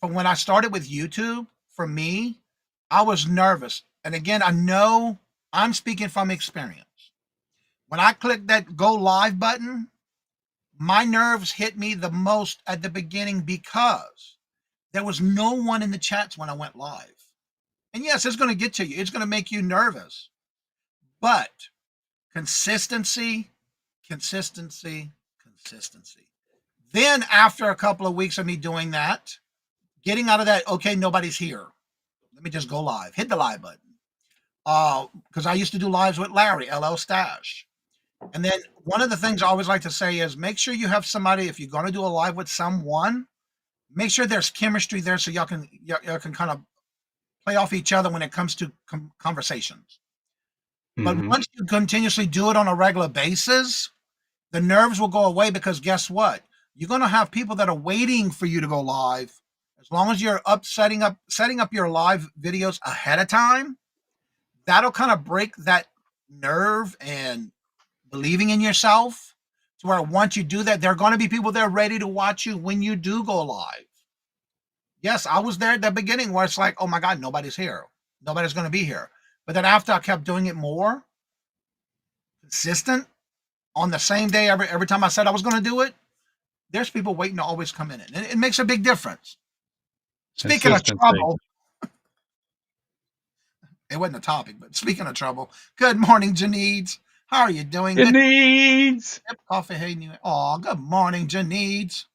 from when I started with YouTube, for me, I was nervous. And again, I know I'm speaking from experience. When I clicked that go live button, my nerves hit me the most at the beginning because there was no one in the chats when I went live. And yes, it's going to get to you. It's going to make you nervous. But consistency, consistency, consistency. Then after a couple of weeks of me doing that, getting out of that, okay, nobody's here. Let me just go live. Hit the live button. Because I used to do lives with Larry, LL Stash. And then one of the things I always like to say is make sure you have somebody, if you're going to do a live with someone, make sure there's chemistry there so y'all can kind of play off each other when it comes to conversations. But Mhm. once you continuously do it on a regular basis, the nerves will go away because guess what? You're going to have people that are waiting for you to go live. As long as you're setting up your live videos ahead of time, that'll kind of break that nerve and believing in yourself to where once you do that, there are going to be people there ready to watch you when you do go live. Yes, I was there at the beginning where it's like, oh my God, nobody's here. Nobody's going to be here. But then after I kept doing it more consistent on the same day, every time I said I was going to do it, there's people waiting to always come in. And it makes a big difference. Speaking of Consistency. trouble, it wasn't a topic, but speaking of trouble, good morning, Janides. How are you doing? It Good needs. coffee. Hey, new. Oh, good morning, Janides.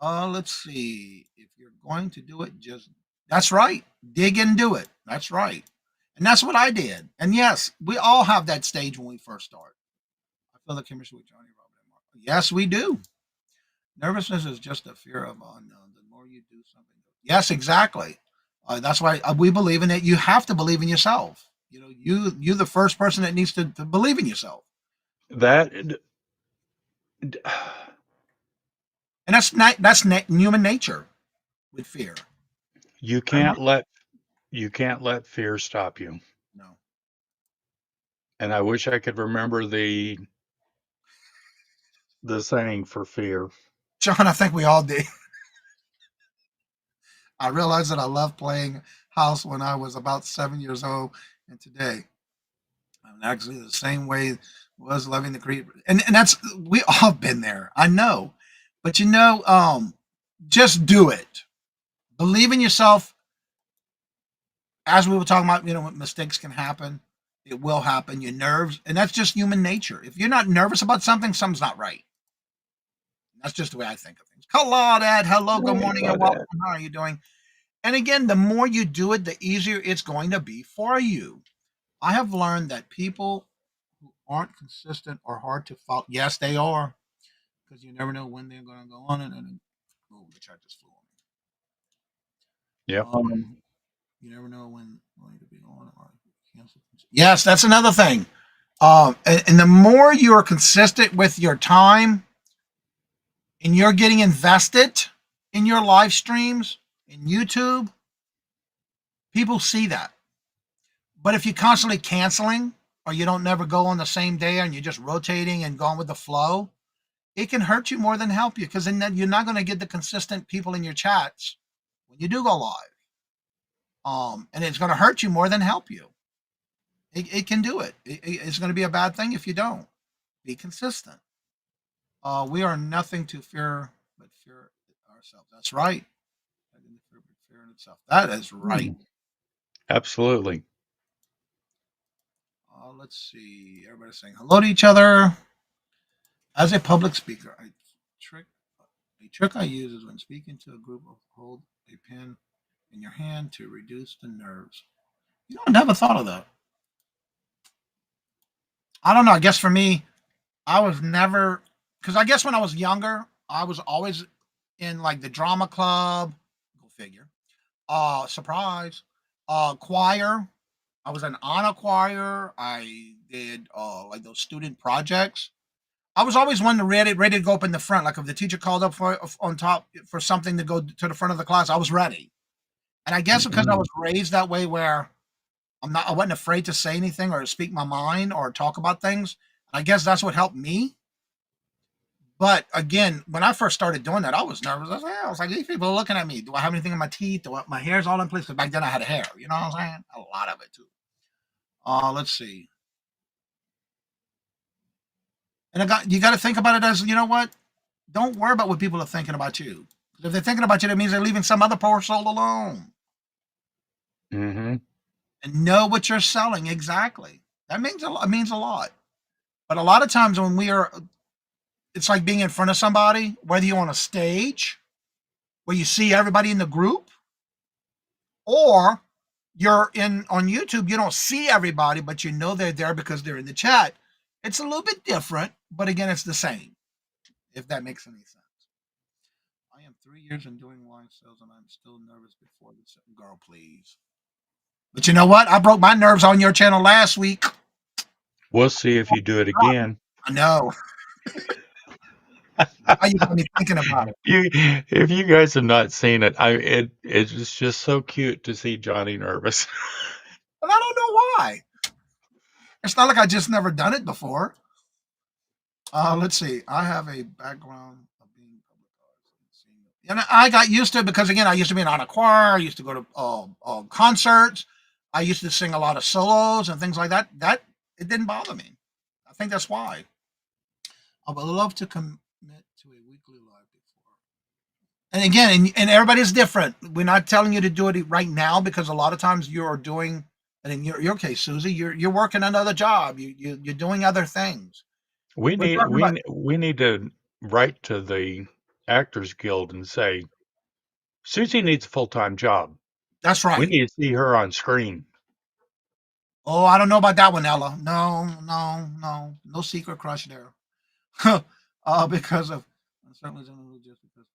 Let's see. If you're going to do it, just that's right. Dig and do it. That's right. And that's what I did. And yes, we all have that stage when we first start. I feel the chemistry with Johnny Robert and Mark. Yes, we do. Nervousness is just a fear of unknown. The more you do something, yes, exactly. That's why we believe in it. You have to believe in yourself. You know, you're the first person that needs to believe in yourself, That and that's human nature with fear. you can't let fear stop you. No, And I wish I could remember the saying for fear. John, I think we all did. I realized that I loved playing house when I was about 7 years old, and today I'm actually the same way was loving the creed. And that's we all been there. I know, but just do it. Believe in yourself. As we were talking about, mistakes can happen. It will happen. Your nerves, and that's just human nature. If you're not nervous about something, something's not right. That's just the way I think of things. Claudette, hello, good Hey, morning, and welcome. Claudette. How are you doing? And again, the more you do it, the easier it's going to be for you. I have learned that people who aren't consistent are hard to follow. Yes, they are, because you never know when they're going to go on it. And oh, the chat just flew Yep. on me. You never know when going to be on or cancel. Yes, that's another thing. And the more you are consistent with your time and you're getting invested in your live streams in YouTube, people see that. But if you're constantly canceling or you don't never go on the same day and you're just rotating and going with the flow, it can hurt you more than help you because then you're not going to get the consistent people in your chats when you do go live. And it's going to hurt you more than help you. It can do it. It's going to be a bad thing if you don't. Be consistent. We are nothing to fear but fear ourselves. That's right. Fear in itself. That is right. Absolutely. Let's see. Everybody's saying hello to each other. As a public speaker, trick a trick I use is when speaking to a group, hold a pen in your hand to reduce the nerves. I never thought of that. I don't know. I guess for me, I was never because I guess when I was younger, I was always in like the drama club. Go figure. Surprise. Choir. I was an honor choir. I did like those student projects. I was always one to ready to go up in the front. Like if the teacher called up for on top for something to go to the front of the class, I was ready. And I guess because I was raised that way, where I wasn't afraid to say anything or speak my mind or talk about things. I guess that's what helped me. But again, when I first started doing that, I was nervous. I was like, these people are looking at me. Do I have anything in my teeth? My hair's all in place? Because back then I had hair. You know what I'm saying? A lot of it too. Let's see. And you got to think about it as, you know what? Don't worry about what people are thinking about you. If they're thinking about you, that means they're leaving some other poor soul alone. Mm-hmm. And know what you're selling exactly. That means it means a lot. But a lot of times when it's like being in front of somebody, whether you're on a stage where you see everybody in the group, or you're in on YouTube, you don't see everybody, but you know they're there because they're in the chat. It's a little bit different, but again, it's the same, if that makes any sense. I am 3 years in doing live sales and I'm still nervous before this. Girl, please. But you know what? I broke my nerves on your channel last week. We'll see if you do it again. I know. Now you got me thinking about it. If you guys have not seen it, it's just so cute to see Johnny nervous. But I don't know why. It's not like I just never done it before. Let's see. I have a background of being public. And I got used to it because, again, I used to be on a choir. I used to go to concerts. I used to sing a lot of solos and things like that. That it didn't bother me. I think that's why. I would love to commit to a weekly live before. And again, and everybody's different. We're not telling you to do it right now because a lot of times you're doing, and in your case, Susie, you're working another job. You're doing other things. We We're need talking about, we need to write to the Actors Guild and say Susie needs a full-time job. that's We right. need to see her on screen. Oh, I don't know about that one, Ella. No secret crush there. Because of certainly just because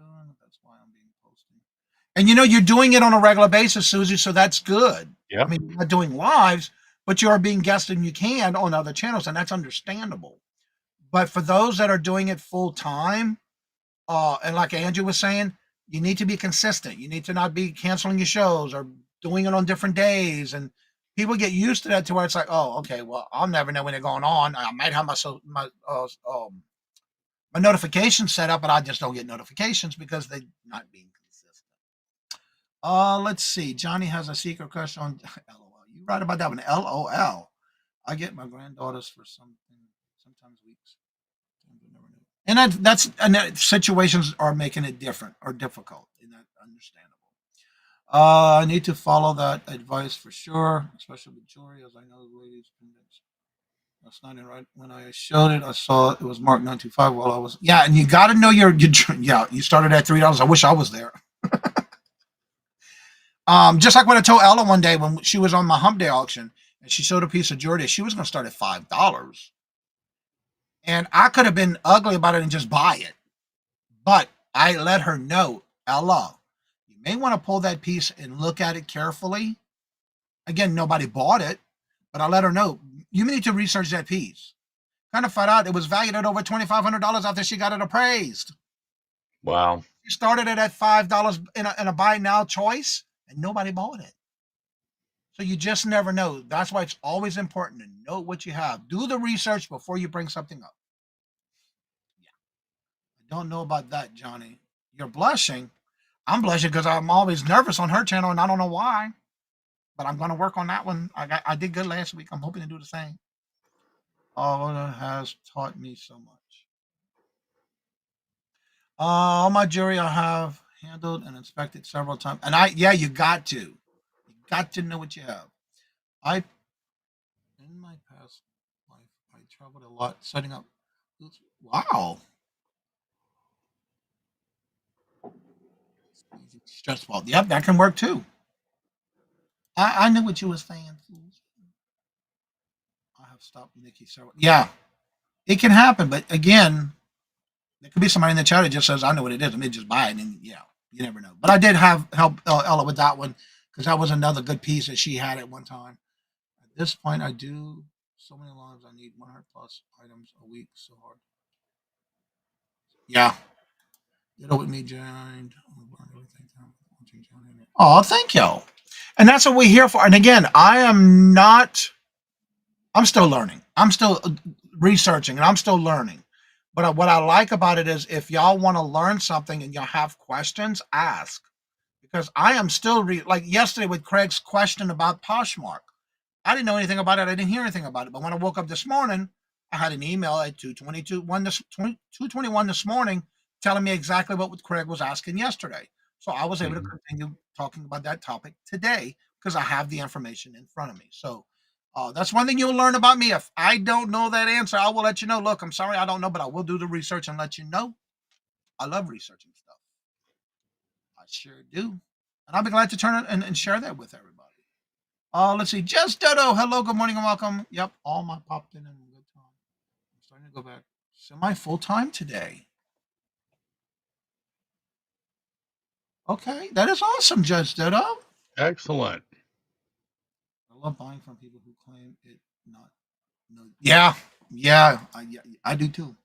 soon. That's why I'm being posting. And you're doing it on a regular basis, Susie, so that's good. I Yep. mean, you're not doing lives, but you are being guested and you can on other channels, and that's understandable. But for those that are doing it full time, and like Andrew was saying, you need to be consistent. You need to not be canceling your shows or doing it on different days. And people get used to that to where it's like, oh, okay, well, I'll never know when they're going on. I might have my notifications set up, but I just don't get notifications because they're not being consistent. Let's see. Johnny has a secret crush on LOL. You right about that one. LOL. I get my granddaughters for something, sometimes weeks. And situations are making it different or difficult, and that's understandable. I need to follow that advice for sure, especially with jewelry, as I know the ladies convinced. That's not in right. When I showed it, I saw it was marked 925 while I was, yeah, and you got to know yeah, you started at $3. I wish I was there. Just like when I told Ella one day when she was on my hump day auction and she showed a piece of jewelry, she was going to start at $5. And I could have been ugly about it and just buy it. But I let her know, Ella, you may want to pull that piece and look at it carefully. Again, nobody bought it, but I let her know, you need to research that piece. Kind of found out it was valued at over $2,500 after she got it appraised. Wow. She started it at $5 in a buy now choice, and nobody bought it. So you just never know. That's why it's always important to know what you have. Do the research before you bring something up. Yeah. I don't know about that, Johnny. You're blushing. I'm blushing because I'm always nervous on her channel, and I don't know why. But I'm going to work on that one. I did good last week. I'm hoping to do the same. Oh, has taught me so much. All my jewelry I have handled and inspected several times. And you got to. You got to know what you have. In my past life, I traveled a lot setting up. Wow. Stressful. Yep, that can work too. I knew what you were saying. I have stopped Nikki several. Yeah, it can happen, but again, there could be somebody in the chat that just says, "I know what it is," and they just buy it, and you never know. But I did have help Ella with that one because that was another good piece that she had at one time. At this point, I do so many lives. I need 100 plus items a week. So hard. Yeah, get with me, joined. Oh, thank you. And that's what we're here for. And again, I'm still learning. I'm still researching and I'm still learning. But what I like about it is if y'all want to learn something and y'all have questions, ask. Because I am still like yesterday with Craig's question about Poshmark. I didn't know anything about it. I didn't hear anything about it. But when I woke up this morning, I had an email at 2:21 this morning telling me exactly what Craig was asking yesterday. So I was able to Mhm. continue talking about that topic today because I have the information in front of me. So that's one thing you'll learn about me. If I don't know that answer, I will let you know. Look, I'm sorry, I don't know, but I will do the research and let you know. I love researching stuff. I sure do. And I'll be glad to turn it and share that with everybody. Let's see. Just Dodo. Hello, good morning, and welcome. Yep, all my popped in good time. I'm starting to go back semi full time today. Okay, that is awesome, Judge Dodo. Excellent. I love buying from people who claim it not. No, yeah, yeah, I do too.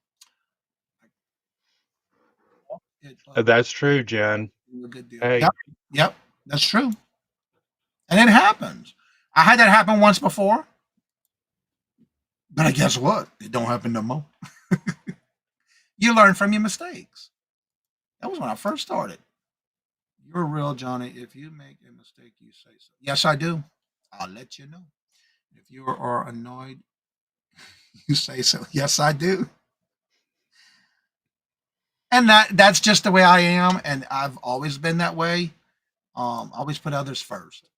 It, That's true, Jen. a good deal. Hey, Yep, that's true, and it happens. I had that happen once before, but I guess what? It don't happen no more. You learn from your mistakes. That was when I first started. You're real, Johnny. If you make a mistake, you say so. Yes, I do. I'll let you know. If you are annoyed, you say so. Yes, I do. And that's just the way I am, and I've always been that way. Always put others first.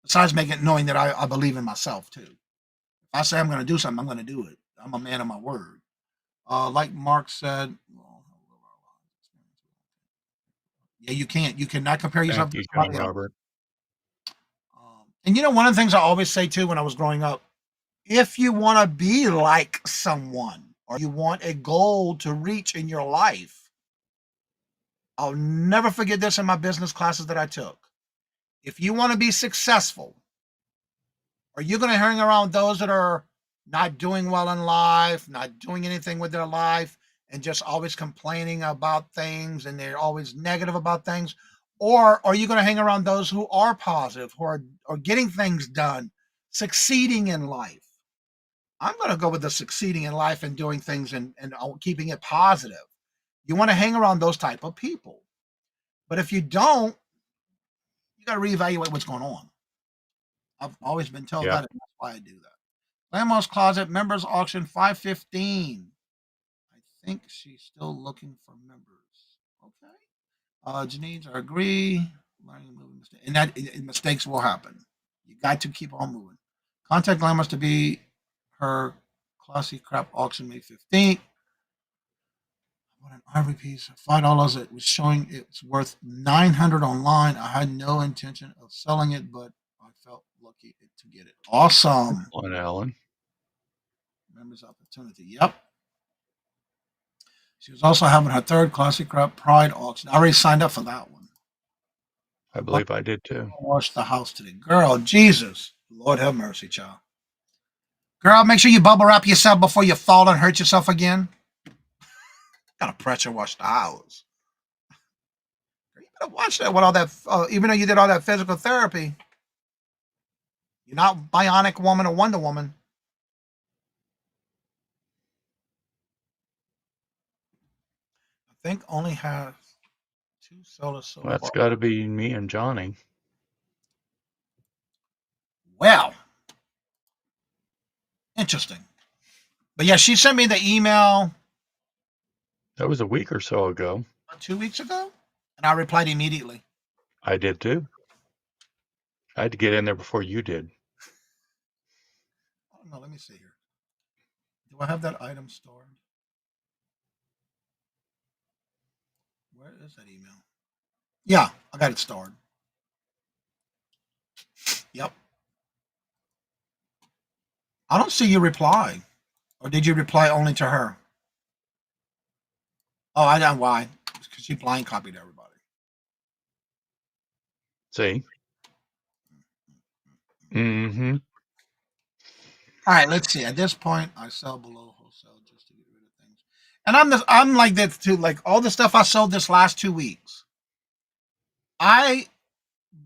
Besides making knowing that I believe in myself too. If I say I'm going to do something, I'm going to do it. I'm a man of my word. Like Mark said, yeah, you can't. You cannot compare yourself thank to you, John somebody else. Robert. And one of the things I always say too when I was growing up, if you want to be like someone or you want a goal to reach in your life, I'll never forget this in my business classes that I took. If you want to be successful, are you going to hang around those that are not doing well in life, not doing anything with their life, and just always complaining about things and they're always negative about things? Or are you going to hang around those who are positive, who are getting things done, succeeding in life? I'm going to go with the succeeding in life and doing things and keeping it positive. You want to hang around those type of people. But if you don't, you got to reevaluate what's going on. I've always been told that, Yep. and that's why I do that. Grandma's Closet members auction 515. I think she's still looking for members. Okay. Janine's I agree. Learning moving mistake. And mistakes will happen. You got to keep on moving. Contact Glamours to be her classy crap auction May 15th. What an ivory piece. $5. It was showing it's worth 900 online. I had no intention of selling it, but I felt lucky to get it. Awesome. On Alan. Members opportunity. Yep. She was also having her third Classic Crap Pride auction. I already signed up for that one. I believe I did too. Wash the house today. Girl, Jesus. Lord have mercy, child. Girl, make sure you bubble wrap yourself before you fall and hurt yourself again. Gotta pressure wash the house. You better watch that with all that, even though you did all that physical therapy. You're not Bionic Woman or Wonder Woman. I think only have 2 sellers so Well, that's far. got to be me and Johnny. Well, interesting. But yeah, she sent me the email That was a week or so ago. 2 weeks ago, and I replied immediately. I did too. I had to get in there before you did. I don't know. Let me see here. Do I have that item stored? Where is that email? Yeah, I got it stored. Yep. I don't see you reply. Or did you reply only to her? Oh, I know why. It's because she blind copied everybody. See? Mm-hmm. All right, let's see. At this point, I sell below wholesale just to get rid of things. And I'm like that too. Like all the stuff I sold this last 2 weeks. I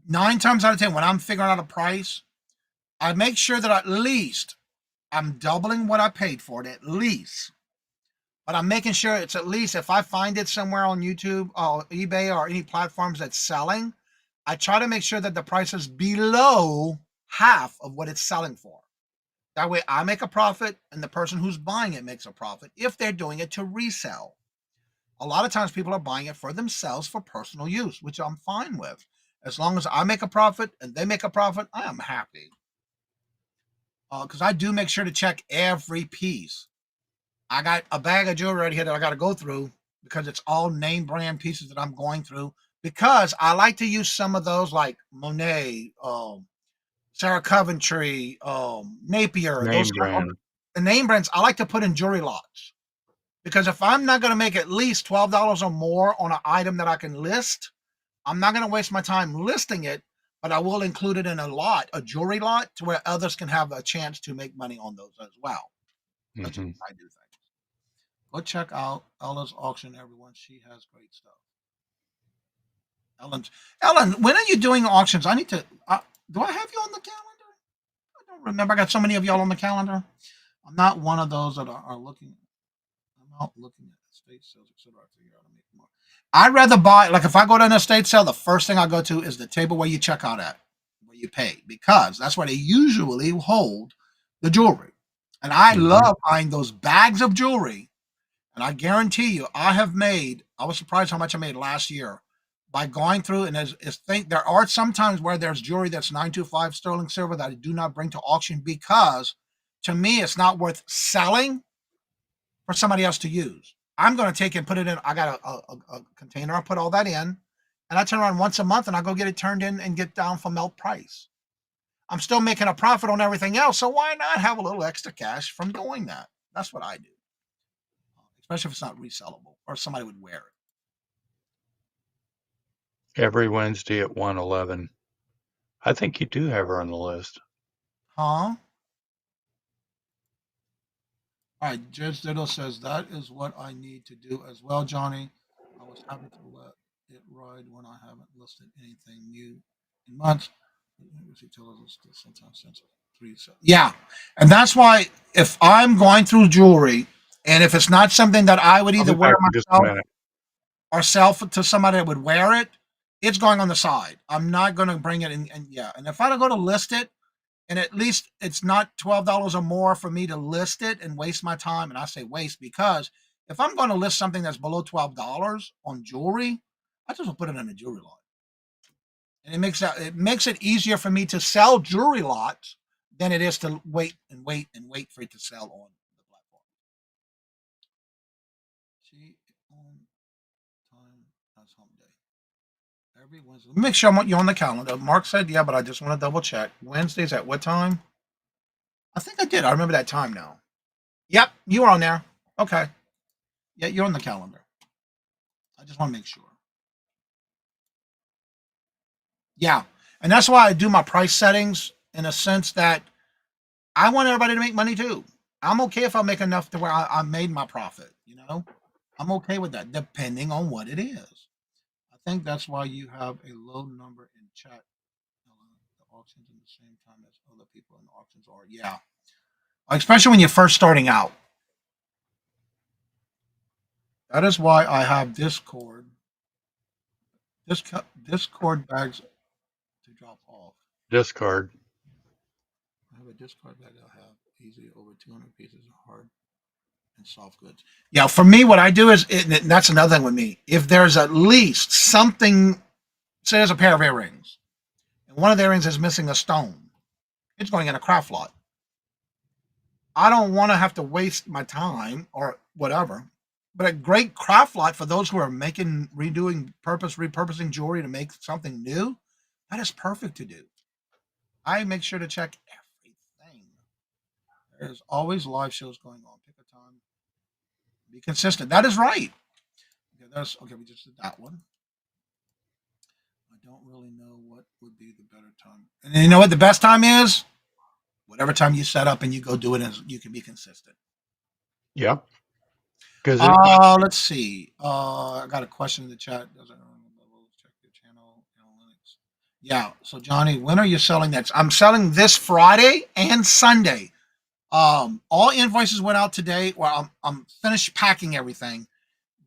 9 times out of 10, when I'm figuring out a price, I make sure that at least I'm doubling what I paid for it, at least. but I'm making sure it's at least if I find it somewhere on YouTube or eBay or any platforms that's selling, I try to make sure that the price is below half of what it's selling for. That way I make a profit and the person who's buying it makes a profit if they're doing it to resell. A lot of times people are buying it for themselves for personal use, which I'm fine with. As long as I make a profit and they make a profit, I am happy. Because I do make sure to check every piece. I got a bag of jewelry right here that I got to go through because it's all name brand pieces that I'm going through. Because I like to use some of those like Monet, Sarah Coventry, Napier, those Name brand. the name brands. I like to put in jewelry lots because if I'm not going to make at least $12 or more on an item that I can list, I'm not going to waste my time listing it, but I will include it in a lot, a jewelry lot, to where others can have a chance to make money on those as well. That's just Hmm. what I do things. Go check out Ella's auction, everyone. She has great stuff. Ellen, when are you doing auctions? I need to. Do I have you on the calendar? I don't remember. I got so many of y'all on the calendar. I'm not one of those that are looking. I'm not looking at estate sales, etc. I figure out to make more. I'd rather buy, like if I go to an estate sale, the first thing I go to is the table where you check out at, where you pay, because that's where they usually hold the jewelry. And I Hmm. love buying those bags of jewelry. And I guarantee you, I was surprised how much I made last year by going through. And there are sometimes where there's jewelry that's 925 sterling silver that I do not bring to auction because to me, it's not worth selling for somebody else to use. I'm going to take and put it in. I got a container. I put all that in, and I turn around once a month and I go get it turned in and get down for melt price. I'm still making a profit on everything else, so why not have a little extra cash from doing that? That's what I do, especially if it's not resellable or somebody would wear it. Every Wednesday at 1:11. I think you do have her on the list. Huh? All right, Judge Diddle says that is what I need to do as well, Johnny. I was happy to let it ride when I haven't listed anything new in months. Sometimes since yeah, and that's why if I'm going through jewelry, and if it's not something that I would I'll either be wear back in just a myself minute. or sell to somebody that would wear it, it's going on the side. I'm not going to bring it in, and yeah, and if I don't go to list it, and at least it's not $12 or more for me to list it and waste my time. And I say waste because if I'm going to list something that's below $12 on jewelry, I just will put it in a jewelry lot. And it makes it easier for me to sell jewelry lots than it is to wait and wait and wait for it to sell on the platform. See on time as home day. Every Wednesday. Let me make sure you're on the calendar. Mark said, yeah, but I just want to double check. Wednesdays at what time? I think I did. I remember that time now. Yep, you were on there. Okay. Yeah, you're on the calendar. I just want to make sure. Yeah. And that's why I do my price settings in a sense that I want everybody to make money too. I'm okay if I make enough to where I made my profit, you know? I'm okay with that, depending on what it is. I think that's why you have a low number in chat. The auctions in the same time as other people in the auctions are. Yeah. Especially when you're first starting out. That is why I have Discord. Discord bags to drop off. Discard. I have a Discord bag I have easily over 200 pieces of hard and soft goods. Yeah, for me, what I do is, and that's another thing with me. If there's at least something, say there's a pair of earrings, and one of the earrings is missing a stone, it's going in a craft lot. I don't want to have to waste my time or whatever. But a great craft lot for those who are making, repurposing jewelry to make something new, that is perfect to do. I make sure to check everything. There's always live shows going on. Pick a time. Be consistent. That is right. Okay, okay. We just did that one. I don't really know what would be the better time. And you know what the best time is? Whatever time you set up and you go do it, and you can be consistent. Yep. Because Let's see. I got a question in the chat. Doesn't check your channel analytics. Yeah. So Johnny, when are you selling next? I'm selling this Friday and Sunday. All invoices went out today. Well, I'm finished packing everything,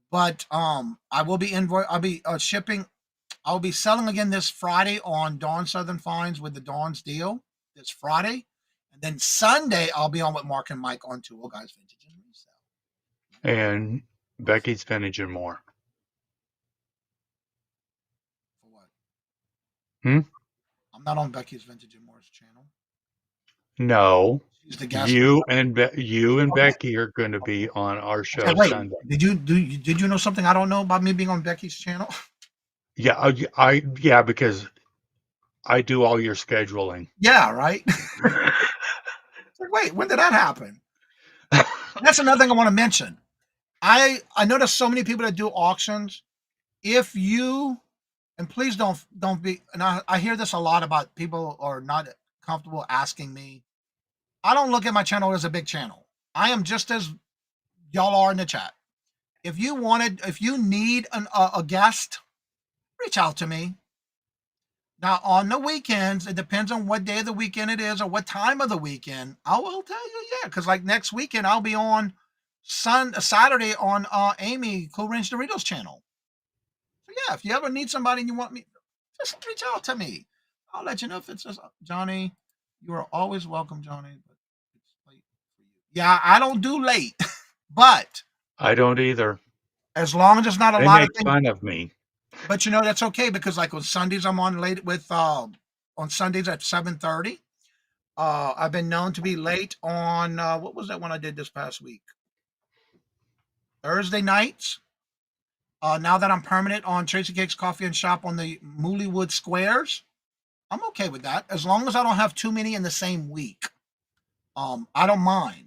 but I will be I'll be shipping. I'll be selling again this Friday on Dawn Southern Finds with the Dawn's deal this Friday, and then Sunday I'll be on with Mark and Mike on Two Old Guys Vintage and Resell. And Becky's Vintage and More. For what? Hmm? I'm not on Becky's Vintage and More's channel. No. She's the guest. You and Okay. Becky are going to be on our Okay, show wait. Sunday. Did you know something I don't know about me being on Becky's channel? Yeah, yeah, because I do all your scheduling. Yeah, right. Like, wait, when did that happen? That's another thing I want to mention. I notice so many people that do auctions. If you and please don't be and I hear this a lot about people are not comfortable asking me. I don't look at my channel as a big channel. I am just as y'all are in the chat. If you need a guest, reach out to me. Now on the weekends, it depends on what day of the weekend it is or what time of the weekend. I will tell you, yeah, because like next weekend I'll be on Saturday on Amy Cool Range Doritos channel. So yeah, if you ever need somebody and you want me, just reach out to me. I'll let you know if it's just Johnny. You are always welcome, Johnny. But it's late for you. Yeah, I don't do late, but I don't either. as long as it's not a They lot of make things. fun of me. But you know that's okay because like on Sundays I'm on late with on Sundays at 7:30. I've been known to be late on what was that one I did this past week? Thursday nights. Now that I'm permanent on Tracy Cake's Coffee and Shop on the Mooleywood Squares, I'm okay with that as long as I don't have too many in the same week. I don't mind.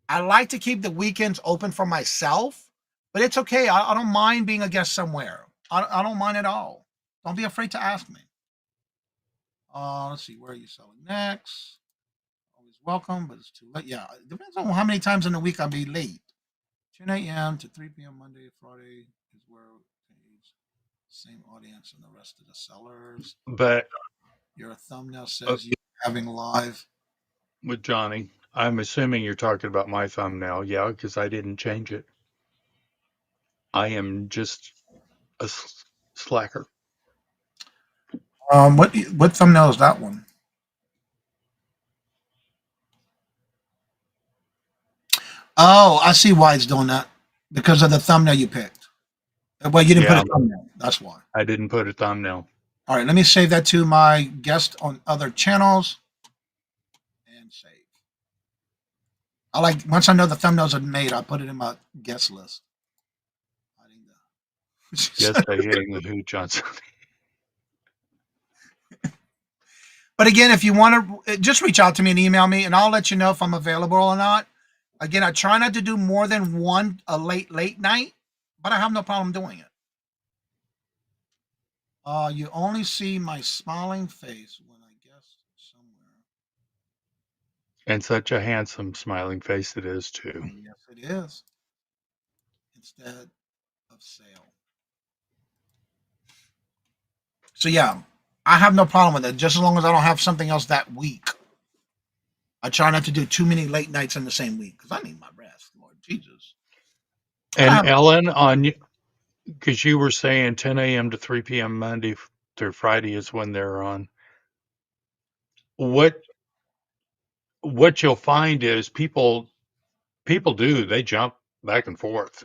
I like to keep the weekends open for myself, but it's okay. I don't mind being a guest somewhere. I don't mind at all. Don't be afraid to ask me. Let's see, where are you selling next? Always welcome, but it's too late. Yeah, it depends on how many times in the week I'll be late. 10 a.m. to 3 p.m. Monday, Friday is where it's same audience and the rest of the sellers. But Your thumbnail uh, says you're having live. with Johnny, I'm assuming you're talking about my thumbnail. Yeah, because I didn't change it. I am just a slacker. What thumbnail is that one? Oh, I see why it's doing that because of the thumbnail you picked. Well, you didn't put a Yeah, thumbnail. That's why. I didn't put a thumbnail. All right, let me save that to my guest on other channels and save. I like once I know the thumbnails are made, I put it in my guest list. Yes, I hitting the Who Johnson. But again, if you want to just reach out to me and email me, and I'll let you know if I'm available or not. Again, I try not to do more than one a late night, but I have no problem doing it. You only see my smiling face when I guess somewhere. And such a handsome, smiling face it is, too. Yes, it is. Instead of sale. So yeah, I have no problem with it, just as long as I don't have something else that week. I try not to do too many late nights in the same week because I need my rest, Lord Jesus. And Ellen, because you were saying 10 a.m. to 3 p.m. Monday through Friday is when they're on. What you'll find is people they jump back and forth.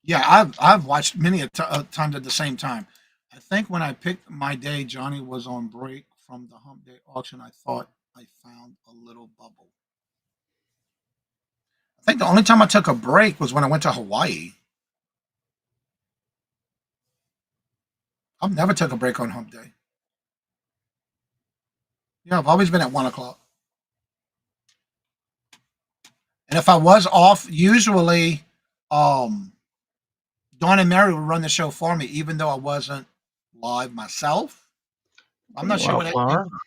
Yeah, I've watched many times at the same time. I think when I picked my day, Johnny was on break from the Hump Day auction. I thought I found a little bubble. I think the only time I took a break was when I went to Hawaii. I've never took a break on Hump Day. Yeah, I've always been at 1 o'clock. And if I was off, usually um, Dawn and Mary would run the show for me, even though I wasn't live myself. I'm not sure what that came Wildflower. from.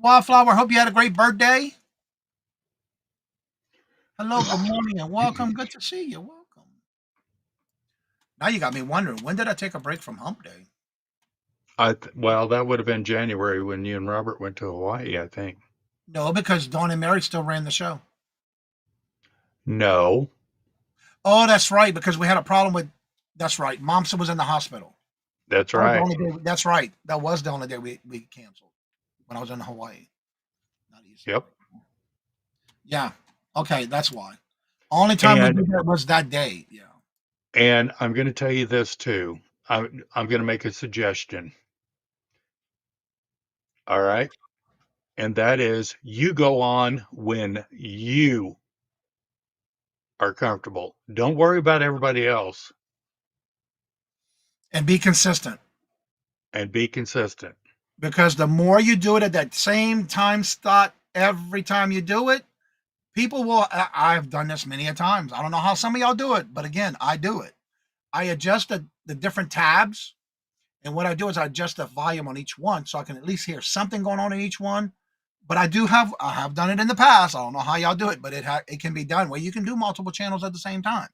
Wildflower, hope you had a great birthday. Hello, good morning, and welcome. Good to see you. Welcome. Now you got me wondering, when did I take a break from Hump Day? Well, that would have been January when you and Robert went to Hawaii, I think. No, because Dawn and Mary still ran the show. No, Oh, that's right, because we had a problem with. That's right. Momsen was in the hospital. that's That was the right. only day. That's right. That was the only day we canceled when I was in Hawaii. Not easy. Yep. Yeah. Okay, that's why. Only time we And did that was that day. Yeah. and I'm going to tell you this too. I'm going to make a suggestion. All right. And that is you go on when you are comfortable. Don't worry about everybody else And be consistent, and be consistent. because the more you do it at that same time slot every time you do it, people will. I've done this many a times. I don't know how some of y'all do it, but again, I do it. I adjust the different tabs, and what I do is I adjust the volume on each one so I can at least hear something going on in each one. But I have done it in the past. I don't know how y'all do it, but it can be done where you can do multiple channels at the same time.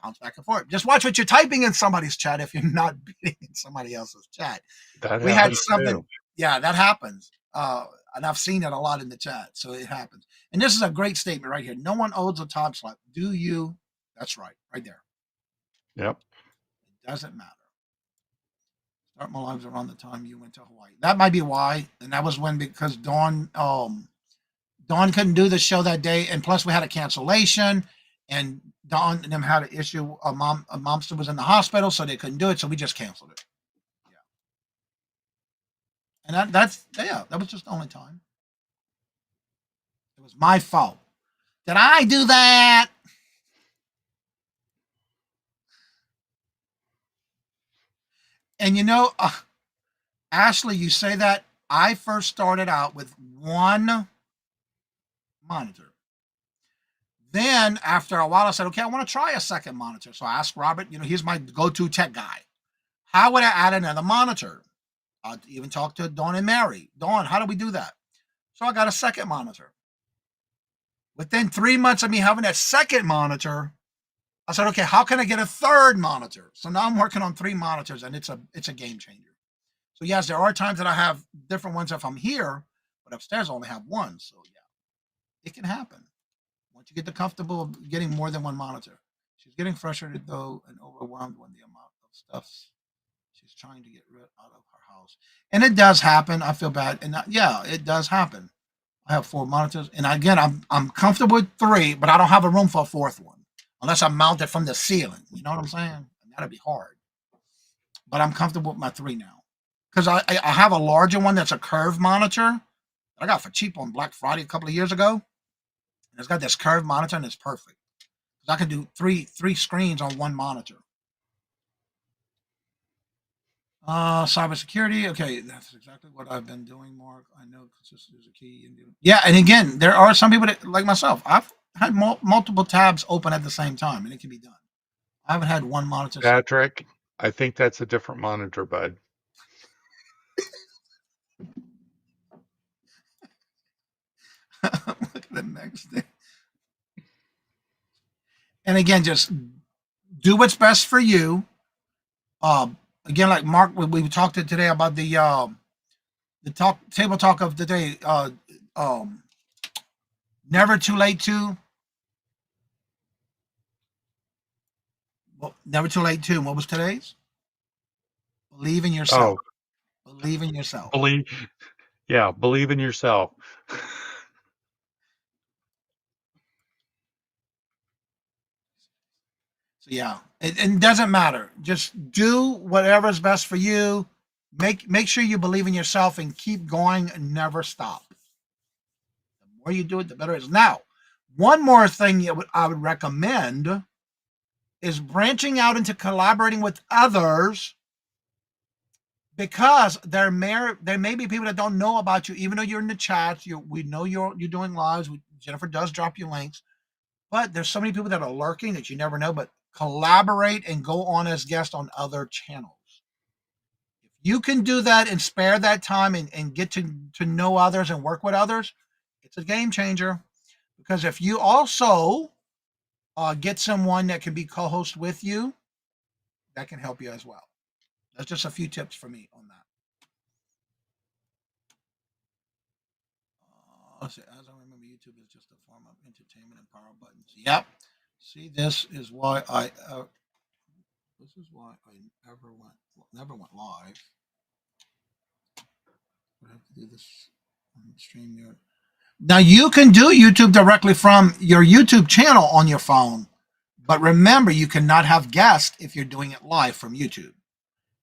Bounce back and forth. Just watch what you're typing in somebody's chat if you're not being in somebody else's chat. That We had happens something, too. yeah, that happens. And I've seen it a lot in the chat, so it happens. And this is a great statement right here. No one owns a time slot. Do you? That's right there. Yep. It doesn't matter. Start my lives around the time you went to Hawaii. That might be why, and that was when because Dawn couldn't do the show that day, and plus we had a cancellation, and Dawn and them had an issue. A momster was in the hospital, so they couldn't do it, so we just canceled it. Yeah, and that was just the only time. It was my fault. Did I do that? And Ashley, you say that I first started out with one monitor. Then after a while, I said, okay, I want to try a second monitor. So I asked Robert, he's my go-to tech guy. How would I add another monitor? I'd even talk to Dawn and Mary. Dawn, how do we do that? So I got a second monitor. Within 3 months of me having that second monitor, I said, okay, how can I get a third monitor? So now I'm working on 3 monitors, and it's a game changer. So yes, there are times that I have different ones if I'm here, but upstairs I only have one. So yeah, it can happen. Once you get the comfortable of getting more than one monitor. She's getting frustrated though and overwhelmed when the amount of stuff she's trying to get rid out of her house. And it does happen. I feel bad. And yeah, it does happen. I have 4 monitors, and again, I'm comfortable with 3, but I don't have a room for a 4th one unless I mount it from the ceiling. You know what I'm saying? And that'd be hard. But I'm comfortable with my 3 now because I have a larger one that's a curved monitor that I got for cheap on Black Friday a couple of years ago. And it's got this curved monitor, and it's perfect. I can do three screens on one monitor. Cybersecurity. Okay, that's exactly what I've been doing, Mark. I know consistency is a key. Yeah, and again, there are some people that, like myself, I've had multiple tabs open at the same time, and it can be done. I haven't had one monitor. Patrick, I think that's a different monitor, bud. Look at the next thing. And again, just do what's best for you. Again, like Mark, we talked today about the table talk of the day. Never too late to. Well, never too late to. What was today's? Believe in yourself. Oh, Believe in yourself. believe in yourself. So yeah, it doesn't matter. Just do whatever's best for you. Make sure you believe in yourself and keep going and never stop. The more you do it, the better it is. Now, one more thing I would recommend is branching out into collaborating with others, because there may be people that don't know about you, even though you're in the chats. We know you're doing lives. Jennifer does drop you links, but there's so many people that are lurking that you never know. But collaborate and go on as guests on other channels. If you can do that and spare that time and get to know others and work with others, it's a game changer. Because if you also get someone that can be co-host with you, that can help you as well. That's just a few tips for me on that. Let's see, as I remember, YouTube is just a form of entertainment and power buttons. Yep. See, this is why I never went live. I have to do this on StreamYard. Now you can do YouTube directly from your YouTube channel on your phone, but remember you cannot have guests if you're doing it live from YouTube.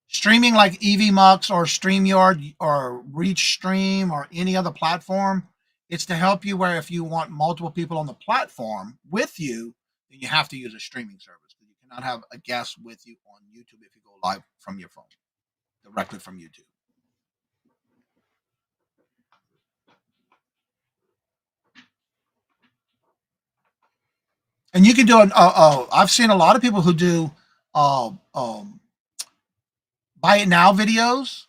Streaming like EVMux or StreamYard or ReachStream or any other platform, it's to help you where if you want multiple people on the platform with you, then you have to use a streaming service. You cannot have a guest with you on YouTube if you go live from your phone, directly from YouTube. And you can do I've seen a lot of people who do uh, um, buy it now videos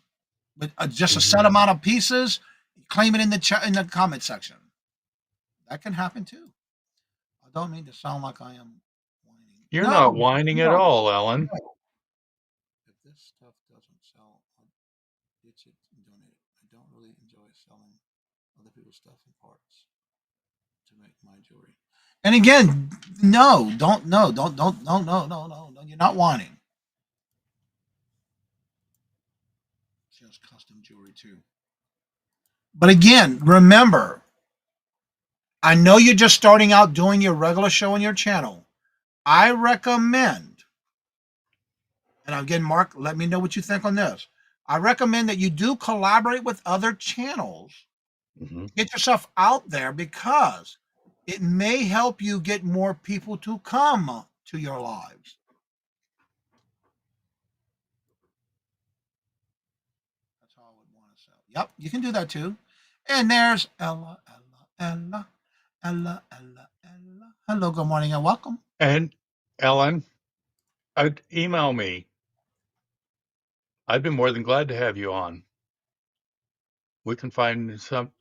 with just a set amount of pieces. Claim it in the comment section. That can happen too. I don't mean to sound like I am whining. You're not whining at all, Ellen. No. If this stuff doesn't sell, I'll ditch it and donate it. I don't really enjoy selling other people's stuff and parts to make my jewelry. And again, no, don't, no, don't, no, no, no, no, no. You're not whining. She has custom jewelry too. But again, remember, I know you're just starting out doing your regular show on your channel. I recommend, and again, Mark, let me know what you think on this. I recommend that you do collaborate with other channels. Get yourself out there because it may help you get more people to come to your lives. That's how I would want to sell. Yep, you can do that too. And there's Ella. Hello, good morning, and welcome. And Ellen, email me. I'd be more than glad to have you on. We can find some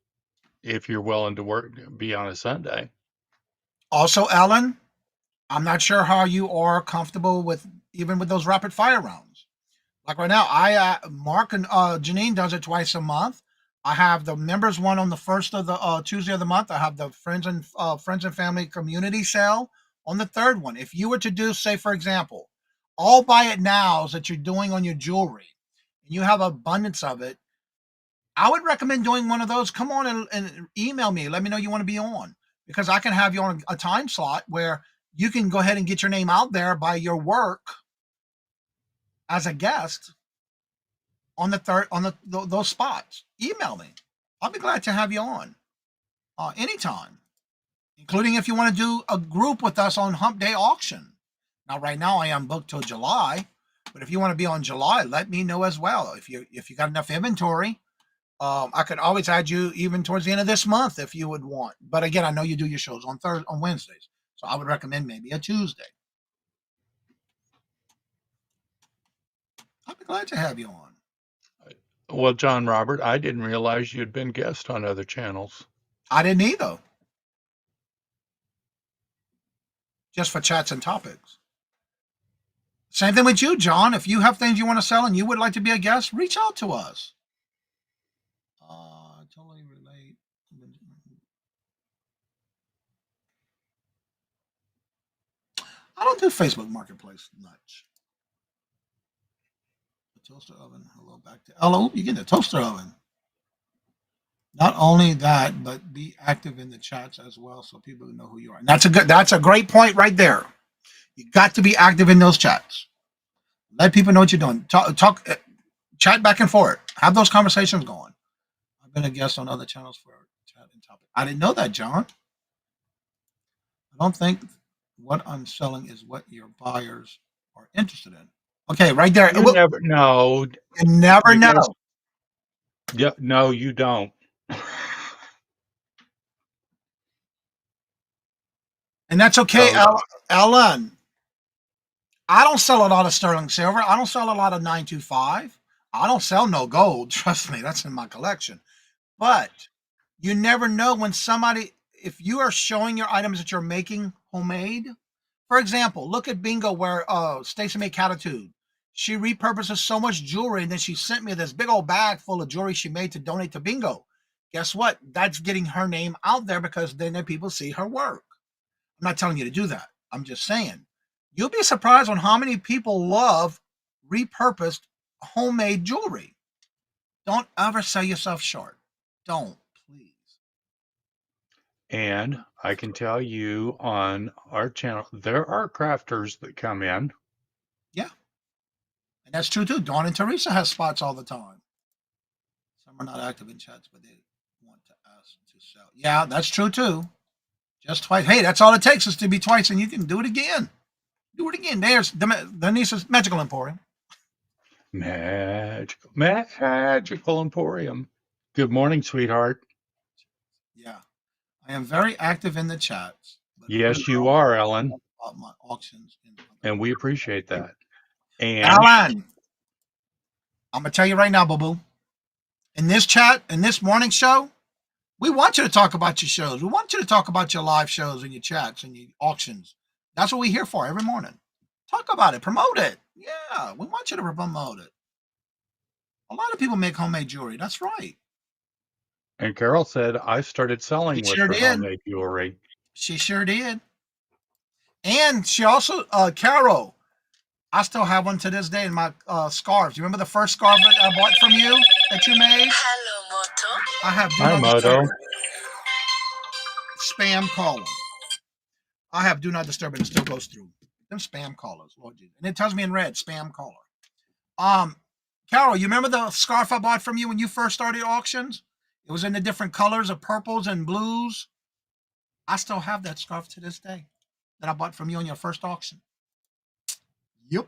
if you're willing to be on a Sunday. Also, Ellen, I'm not sure how you are comfortable with even with those rapid fire rounds. Like right now, Mark and Janine does it twice a month. I have the members one on the first of the Tuesday of the month. I have the friends and family community sale on the third one. If you were to do, say, for example, all buy it nows that you're doing on your jewelry, and you have abundance of it, I would recommend doing one of those. Come on and email me. Let me know you want to be on because I can have you on a time slot where you can go ahead and get your name out there by your work as a guest on those spots. Email me. I'll be glad to have you on anytime, including if you want to do a group with us on Hump Day Auction. Now, right now I am booked till July, but if you want to be on July, let me know as well. If you got enough inventory, I could always add you even towards the end of this month if you would want. But again, I know you do your shows on Wednesdays, so I would recommend maybe a Tuesday. I'd be glad to have you on. Well, John Robert, I didn't realize you'd been guest on other channels. I didn't either. Just for chats and topics. Same thing with you, John. If you have things you want to sell and you would like to be a guest, reach out to us. Totally relate. I don't do Facebook Marketplace much. The toaster oven. Hello, back to hello. You get the toaster oven. Not only that, but be active in the chats as well, so people know who you are. And that's a great point right there. You got to be active in those chats. Let people know what you're doing. Talk, chat back and forth. Have those conversations going. I've been a guest on other channels for chat and topic. I didn't know that, John. I don't think what I'm selling is what your buyers are interested in. Okay, right there. You never know. You never know. Yeah, no, you don't. And that's okay, Ellen. I don't sell a lot of sterling silver. I don't sell a lot of 925. I don't sell no gold. Trust me, that's in my collection. But you never know when if you are showing your items that you're making homemade. For example, look at Bingo where Stacy made Catitude. She repurposes so much jewelry, and then she sent me this big old bag full of jewelry she made to donate to Bingo. Guess what? That's getting her name out there because then people see her work. I'm not telling you to do that. I'm just saying. You'll be surprised on how many people love repurposed homemade jewelry. Don't ever sell yourself short. Don't, please. And I can tell you on our channel, there are crafters that come in. Yeah. And that's true too. Dawn and Teresa has spots all the time. Some are not active in chats, but they want to ask to sell. Yeah, that's true too. Just twice. Hey, that's all it takes is to be twice, and you can do it again. Do it again. There's Denise's Magical Emporium. Magical Emporium. Good morning, sweetheart. Yeah. I am very active in the chats. But Yes, you are, Ellen. about my auctions. And we appreciate that. And Alan, I'm going to tell you right now, boo-boo. In this chat, in this morning show, we want you to talk about your shows. We want you to talk about your live shows and your chats and your auctions. That's what we're here for every morning. Talk about it. Promote it. Yeah, we want you to promote it. A lot of people make homemade jewelry. That's right. And Carol said, I started selling with sure her did. homemade jewelry. She sure did. And she also, Carol, I still have one to this day in my scarves. You remember the first scarf that I bought from you that you made? Hello, Moto. I have do Hi, not Moto. disturb spam caller. I have do not disturb and it still goes through. Them spam callers, Lord Jesus. And it tells me in red, spam caller. Carol, you remember the scarf I bought from you when you first started auctions? It was in the different colors of purples and blues. I still have that scarf to this day that I bought from you on your first auction. Yep.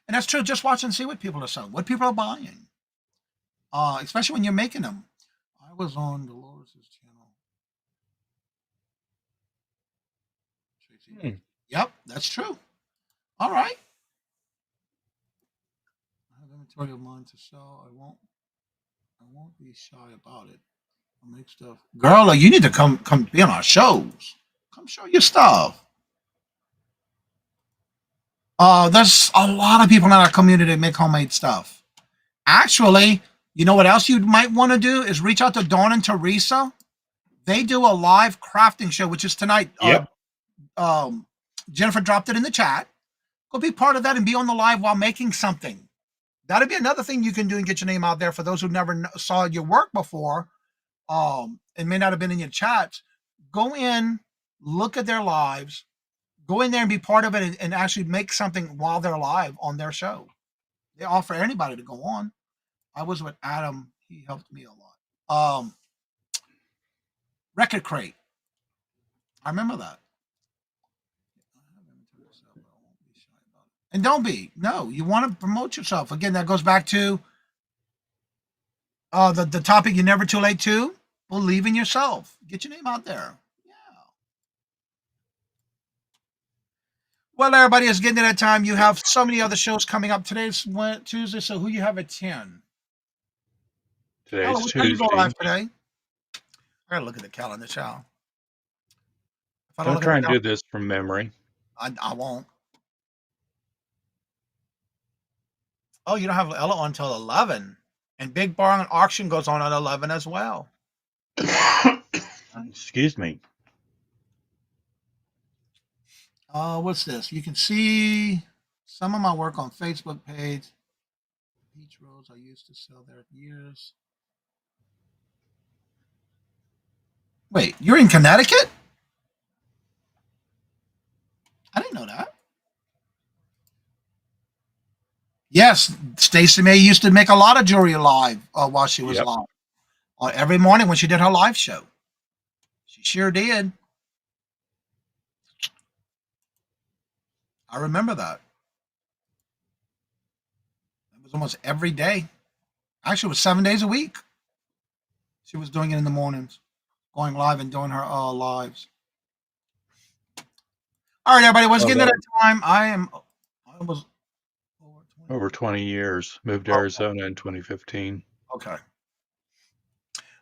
And that's true. Just watch and see what people are selling, what people are buying, especially when you're making them. I was on Dolores's channel. Hmm. Yep, that's true. All right. I have inventory of mine to sell. I won't be shy about it. I'll make stuff. Girl, you need to come be on our shows. Come show your stuff. There's a lot of people in our community that make homemade stuff. Actually, you know what else you might want to do is reach out to Dawn and Teresa. They do a live crafting show, which is tonight. Yep. Jennifer dropped it in the chat. Go be part of that and be on the live while making something. That'd be another thing you can do and get your name out there for those who never saw your work before, and may not have been in your chats. Go in, look at their lives, go in there and be part of it and actually make something while they're live on their show. They offer anybody to go on. I was with Adam. He helped me a lot. Record Crate. I remember that. And don't be. No, you want to promote yourself. Again, that goes back to the topic you're never too late to. Believe in yourself. Get your name out there. Yeah. Well, everybody, is getting to that time. You have so many other shows coming up. Today's Tuesday, so who you have at 10? Today's What time you go Tuesday. live today? I gotta look at the calendar, shall I? Don't try and do this from memory. I won't. Oh, you don't have Ella on until 11. And Big Barn Auction goes on at 11 as well. Excuse me. What's this? You can see some of my work on Facebook page. Beach Rose, I used to sell there years. Wait, you're in Connecticut? I didn't know that. Yes, Stacey May used to make a lot of jewelry live while she was live. Every morning when she did her live show. She sure did. I remember that. It was almost every day. Actually, it was 7 days a week. She was doing it in the mornings, going live and doing her lives. All right, everybody, let's get into that time. I was over 20 years. Moved to Arizona in 2015. Okay.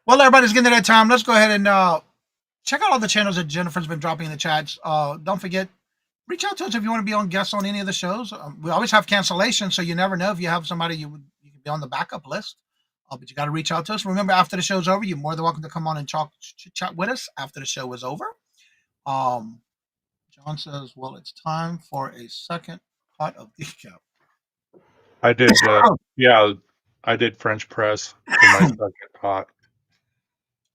Well, everybody's getting to that time. Let's go ahead and check out all the channels that Jennifer's been dropping in the chats. Don't forget, reach out to us if you want to be on guests on any of the shows. We always have cancellations, so you never know if you have somebody you can be on the backup list. But you got to reach out to us. Remember, after the show's over, you're more than welcome to come on and chat with us after the show is over. John says, well, it's time for a second pot of decaf. I did, yeah, I did French press for my second pot.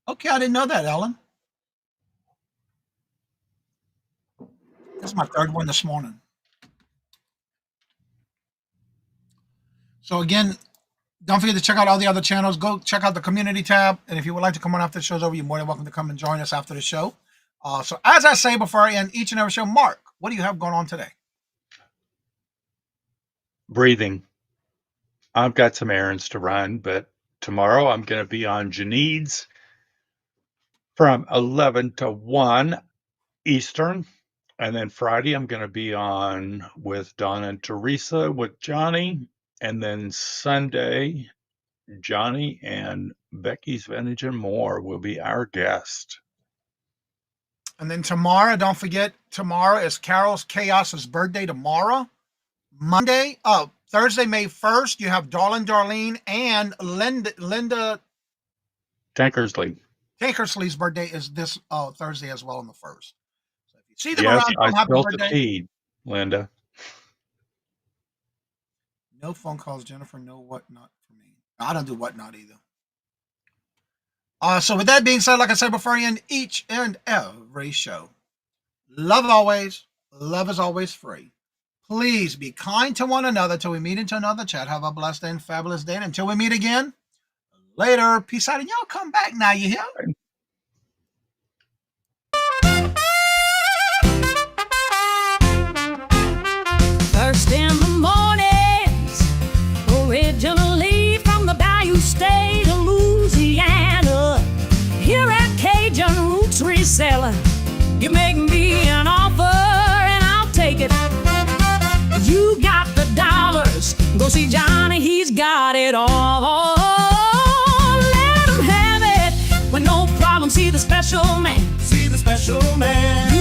Okay, I didn't know that, Ellen. This is my third one this morning. So again, don't forget to check out all the other channels. Go check out the community tab. And if you would like to come on after the show's over, you're more than welcome to come and join us after the show. So as I say before I end each and every show, Mark, what do you have going on today? Breathing. I've got some errands to run, but tomorrow I'm going to be on Janid's from 11 to 1 Eastern. And then Friday, I'm going to be on with Don and Teresa with Johnny. And then Sunday, Johnny and Becky's Vintage and More will be our guest. And then tomorrow, don't forget, tomorrow is Carol's Chaos's birthday tomorrow. Thursday, May 1st, you have Darlene and Linda Tankersley's birthday is this Thursday as well on the 1st. So if you see them around, I happy spilled birthday. the tea, Linda. No phone calls, Jennifer. No whatnot for me. I don't do whatnot either. So with that being said, like I said before, I end each and every show. Love always. Love is always free. Please be kind to one another till we meet into another chat. Have a blessed and fabulous day. And until we meet again, later. Peace out. And y'all come back now, you hear? First in the mornings, originally from the Bayou State of Louisiana. Here at Cajun Roots Reselling, you make me an offer and I'll take it. You got the dollars, go see Johnny, he's got it all. Let him have it with no problem. See the special man. See the special man.